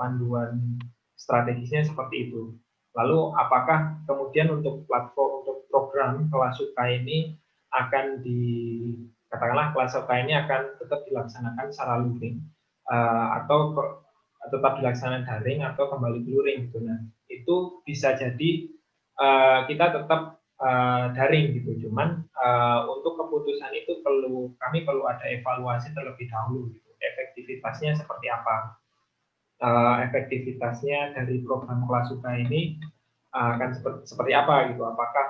panduan strategisnya seperti itu. Lalu apakah kemudian untuk platform untuk program kelas suka ini akan katakanlah kelas suka ini akan tetap dilaksanakan secara luring atau tetap dilaksanakan daring atau kembali ke luring gitu. Nah, itu bisa jadi kita tetap daring gitu. Cuman untuk keputusan itu kami perlu ada evaluasi terlebih dahulu gitu. Efektivitasnya seperti apa. efektivitasnya dari program Klasuka ini akan seperti apa gitu. Apakah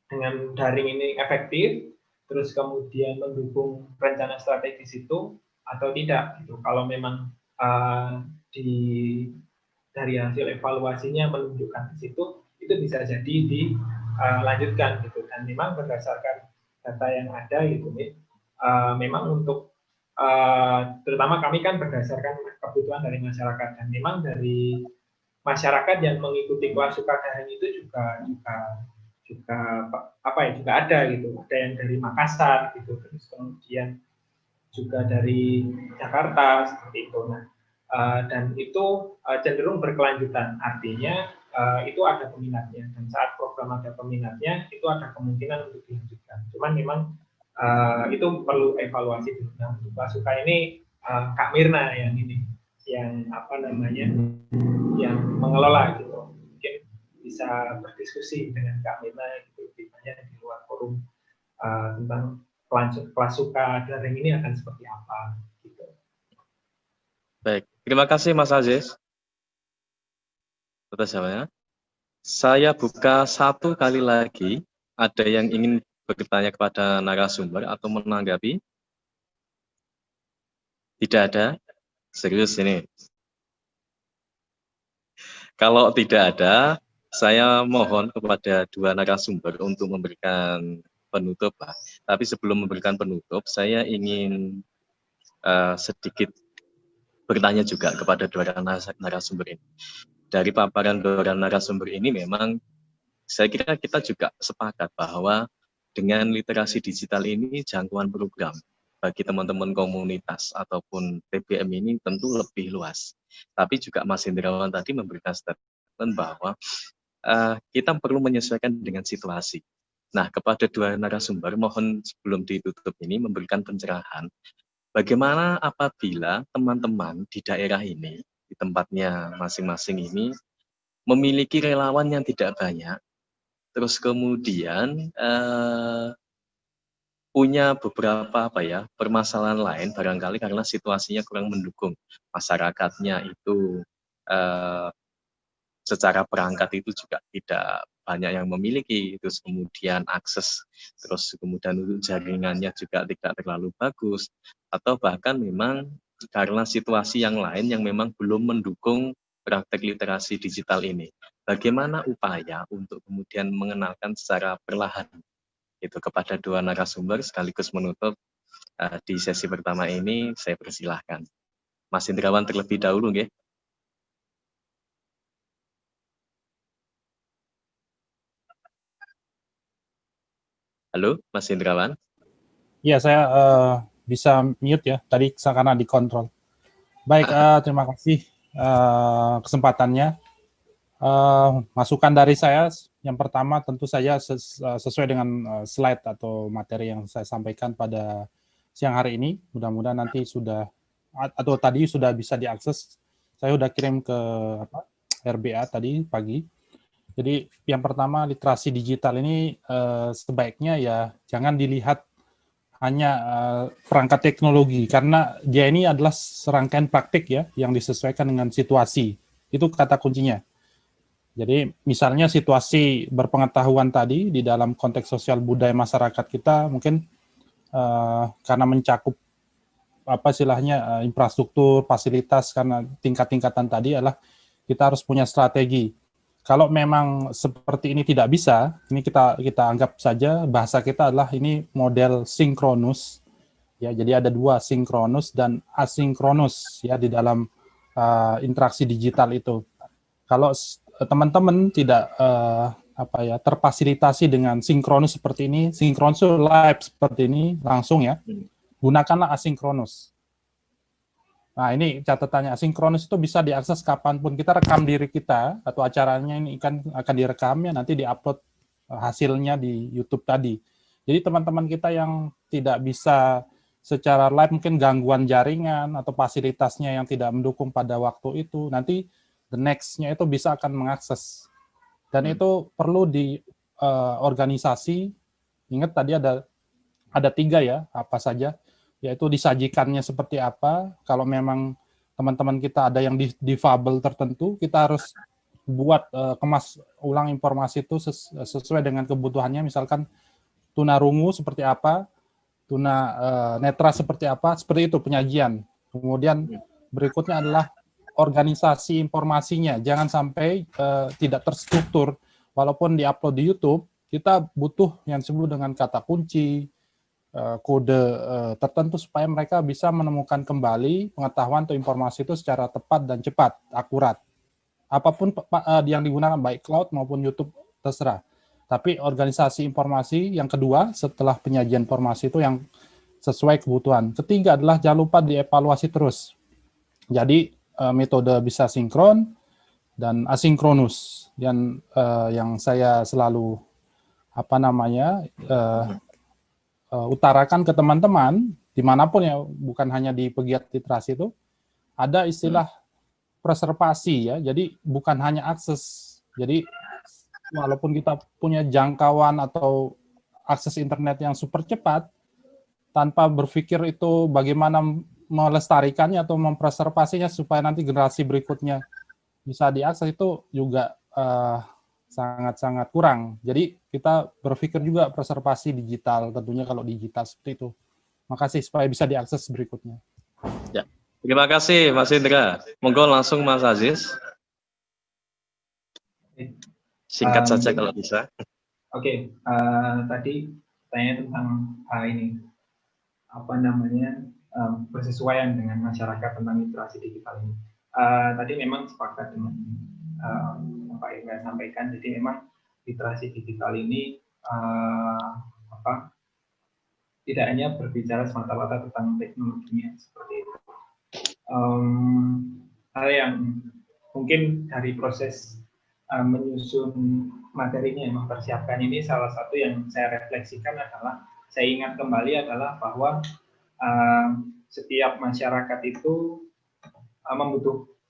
dengan daring ini efektif, terus kemudian mendukung rencana strategis itu atau tidak gitu. Kalau memang dari hasil evaluasinya menunjukkan di situ, itu bisa jadi dilanjutkan gitu. Dan memang berdasarkan data yang ada gitu, memang untuk terutama kami kan berdasarkan kebutuhan dari masyarakat, dan memang dari masyarakat yang mengikuti Klasuka daring itu juga ada gitu. Ada yang dari Makassar gitu, terus kemudian juga dari Jakarta seperti itu. Nah, dan itu cenderung berkelanjutan, artinya itu ada peminatnya, dan saat program ada peminatnya itu ada kemungkinan untuk dilanjutkan. Cuman memang itu perlu evaluasi dulu. Nah, untuk Klasuka ini Kak Mirna yang yang mengelola gitu, mungkin bisa berdiskusi dengan Kak Mirna gitu, lebih banyak di luar forum tentang Klasuka daring ini akan seperti apa gitu. Baik, terima kasih Mas Aziz atas jawabannya. Saya buka satu kali lagi, ada yang ingin bertanya kepada narasumber atau menanggapi? Tidak ada? Serius ini? Kalau tidak ada, saya mohon kepada dua narasumber untuk memberikan penutup, Pak. Tapi sebelum memberikan penutup, saya ingin sedikit bertanya juga kepada dua narasumber ini. Dari paparan dua narasumber ini memang saya kira kita juga sepakat bahwa dengan literasi digital ini jangkauan program bagi teman-teman komunitas ataupun TBM ini tentu lebih luas. Tapi juga Mas Hendrawan tadi memberikan statement bahwa kita perlu menyesuaikan dengan situasi. Nah, kepada dua narasumber mohon sebelum ditutup ini memberikan pencerahan bagaimana apabila teman-teman di daerah ini, di tempatnya masing-masing ini memiliki relawan yang tidak banyak, terus kemudian punya beberapa permasalahan lain barangkali karena situasinya kurang mendukung, masyarakatnya itu secara perangkat itu juga tidak banyak yang memiliki, terus kemudian akses, terus kemudian untuk jaringannya juga tidak terlalu bagus, atau bahkan memang karena situasi yang lain yang memang belum mendukung praktek literasi digital ini. Bagaimana upaya untuk kemudian mengenalkan secara perlahan itu kepada dua narasumber sekaligus menutup di sesi pertama ini, saya persilahkan. Mas Hendrawan terlebih dahulu, nggih. Halo, Mas Hendrawan. Iya, saya bisa mute ya, tadi karena dikontrol. Baik, terima kasih kesempatannya. Masukan dari saya, yang pertama tentu saya sesuai dengan slide atau materi yang saya sampaikan pada siang hari ini. Mudah-mudahan nanti atau tadi sudah bisa diakses. Saya sudah kirim ke RBA tadi pagi. Jadi yang pertama literasi digital ini sebaiknya ya jangan dilihat hanya perangkat teknologi, karena dia ini adalah serangkaian praktik ya yang disesuaikan dengan situasi. Itu kata kuncinya. Jadi misalnya situasi berpengetahuan tadi di dalam konteks sosial budaya masyarakat kita mungkin karena mencakup infrastruktur, fasilitas, karena tingkat-tingkatan tadi adalah kita harus punya strategi. Kalau memang seperti ini tidak bisa, ini kita anggap saja bahasa kita adalah ini model sinkronus. Ya, jadi ada dua, sinkronus dan asinkronus ya di dalam interaksi digital itu. Kalau teman-teman tidak terfasilitasi dengan sinkronus seperti ini, sinkronus live seperti ini langsung ya, gunakanlah asinkronus. Nah, ini catatannya, asinkronus itu bisa diakses kapanpun. Kita rekam diri kita, atau acaranya ini akan direkam ya, nanti diupload hasilnya di YouTube tadi. Jadi teman-teman kita yang tidak bisa secara live, mungkin gangguan jaringan, atau fasilitasnya yang tidak mendukung pada waktu itu, nanti the next-nya itu bisa akan mengakses. Dan itu perlu di organisasi, ingat tadi ada 3 ya, apa saja. yaitu disajikannya seperti apa. Kalau memang teman-teman kita ada yang difabel tertentu, kita harus buat kemas ulang informasi itu sesuai dengan kebutuhannya. Misalkan tunarungu seperti apa, netra seperti apa, seperti itu penyajian. Kemudian berikutnya adalah organisasi informasinya, jangan sampai tidak terstruktur. Walaupun diupload di YouTube, kita butuh yang disebut dengan kata kunci, kode tertentu supaya mereka bisa menemukan kembali pengetahuan atau informasi itu secara tepat dan cepat, akurat. Apapun yang digunakan, baik cloud maupun YouTube, terserah. Tapi organisasi informasi yang kedua setelah penyajian informasi itu yang sesuai kebutuhan. Ketiga adalah jangan lupa dievaluasi terus. Jadi metode bisa sinkron dan asinkronus. Dan yang saya selalu utarakan ke teman-teman dimanapun ya, bukan hanya di pegiat literasi itu, ada istilah preservasi ya. Jadi bukan hanya akses. Jadi walaupun kita punya jangkauan atau akses internet yang super cepat, tanpa berpikir itu bagaimana melestarikannya atau mempreservasinya supaya nanti generasi berikutnya bisa diakses, itu juga sangat-sangat kurang. Jadi kita berpikir juga preservasi digital, tentunya kalau digital seperti itu. Makasih, supaya bisa diakses berikutnya. Ya, terima kasih Mas Indra. Monggo langsung Mas Aziz. Singkat saja kalau bisa. Oke, tadi tanya tentang ini bersesuaian dengan masyarakat tentang literasi digital ini. Tadi memang sepakat dengan Pak Indra sampaikan. Jadi memang literasi digital ini tidak hanya berbicara semata-mata tentang teknologinya seperti itu. Hal yang mungkin dari proses menyusun materinya, mempersiapkan ini, salah satu yang saya refleksikan adalah, saya ingat kembali adalah bahwa setiap masyarakat itu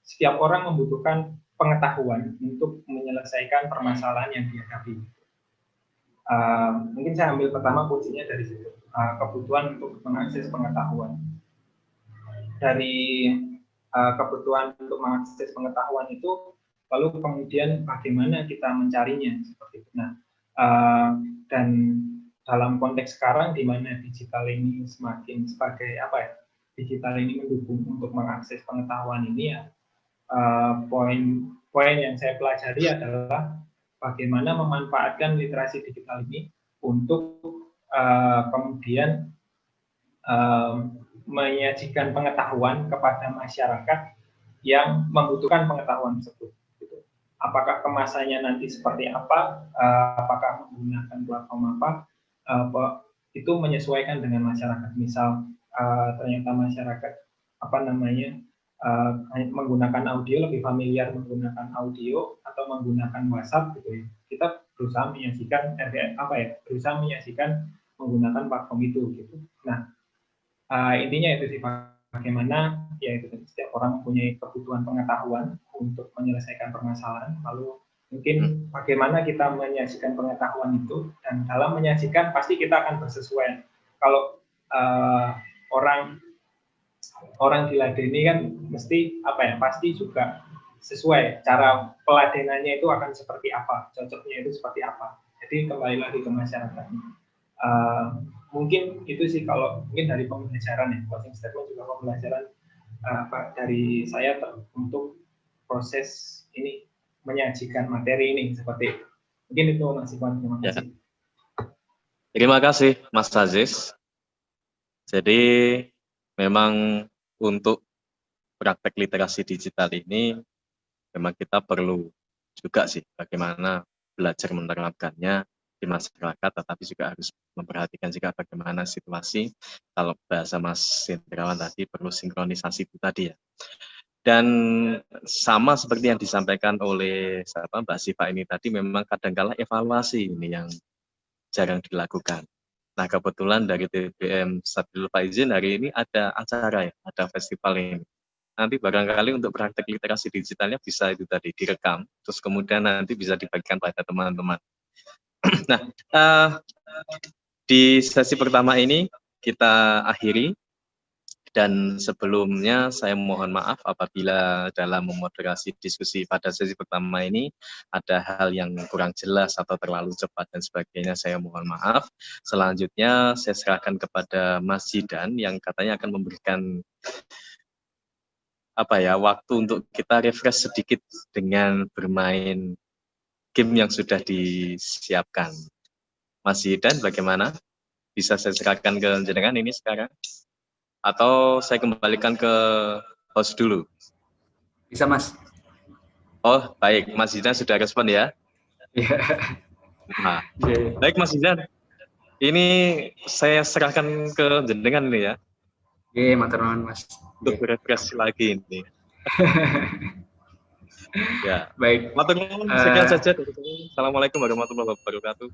setiap orang membutuhkan pengetahuan untuk menyelesaikan permasalahan yang dihadapi. Mungkin saya ambil pertama kuncinya dari situ, kebutuhan untuk mengakses pengetahuan. Dari kebutuhan untuk mengakses pengetahuan itu, lalu kemudian bagaimana kita mencarinya seperti itu. Nah, dan dalam konteks sekarang di mana digital ini semakin sebagai digital ini mendukung untuk mengakses pengetahuan ini, ya, poin yang saya pelajari adalah bagaimana memanfaatkan literasi digital ini untuk kemudian menyajikan pengetahuan kepada masyarakat yang membutuhkan pengetahuan tersebut. Apakah kemasannya nanti seperti apa, apakah menggunakan platform apa, itu menyesuaikan dengan masyarakat. Misal ternyata masyarakat menggunakan audio, lebih familiar menggunakan audio atau menggunakan WhatsApp gitu ya. Kita berusaha menyajikan berusaha menyajikan menggunakan platform itu gitu. Nah, intinya itu sih, bagaimana yaitu setiap orang mempunyai kebutuhan pengetahuan untuk menyelesaikan permasalahan, lalu mungkin bagaimana kita menyajikan pengetahuan itu, dan dalam menyajikan pasti kita akan bersesuaian. Kalau orang diladeni kan mesti pasti juga sesuai cara peladenannya itu akan seperti apa, cocoknya itu seperti apa. Jadi kembali lagi ke masyarakat. Mungkin itu sih kalau mungkin dari pembelajaran ya, closing statement juga pembelajaran dari saya untuk proses ini menyajikan materi ini seperti itu. Mungkin itu Mas Iwan, terima kasih. Ya. Terima kasih Mas Aziz. Jadi memang untuk praktek literasi digital ini memang kita perlu juga sih bagaimana belajar menerapkannya di masyarakat, tetapi juga harus memperhatikan juga bagaimana situasi. Kalau bahasa Mas Indrawan tadi perlu sinkronisasi itu tadi ya. Dan sama seperti yang disampaikan oleh Mbak Siva ini tadi, memang kadang-kala evaluasi ini yang jarang dilakukan. Nah, kebetulan dari TBM Sabilul Faizin hari ini ada acara ya, ada festival ini. Nanti barangkali untuk praktek literasi digitalnya bisa itu tadi direkam, terus kemudian nanti bisa dibagikan pada teman-teman. Nah, di sesi pertama ini kita akhiri. Dan sebelumnya saya mohon maaf apabila dalam memoderasi diskusi pada sesi pertama ini ada hal yang kurang jelas atau terlalu cepat dan sebagainya, saya mohon maaf. Selanjutnya saya serahkan kepada Mas Zidan yang katanya akan memberikan waktu untuk kita refresh sedikit dengan bermain game yang sudah disiapkan. Mas Zidan bagaimana? Bisa saya serahkan ke jenengan ini sekarang? Atau saya kembalikan ke host dulu? Bisa, Mas. Oh, baik. Mas Zidan sudah respon ya? Iya. Nah, baik Mas Zidan. Ini saya serahkan ke jenengan ini ya. Oke, matur nuwun, Mas. Untuk refresh lagi ini. Ya. Baik. Matur nuwun, sekian saja dari saya. Assalamualaikum warahmatullahi wabarakatuh.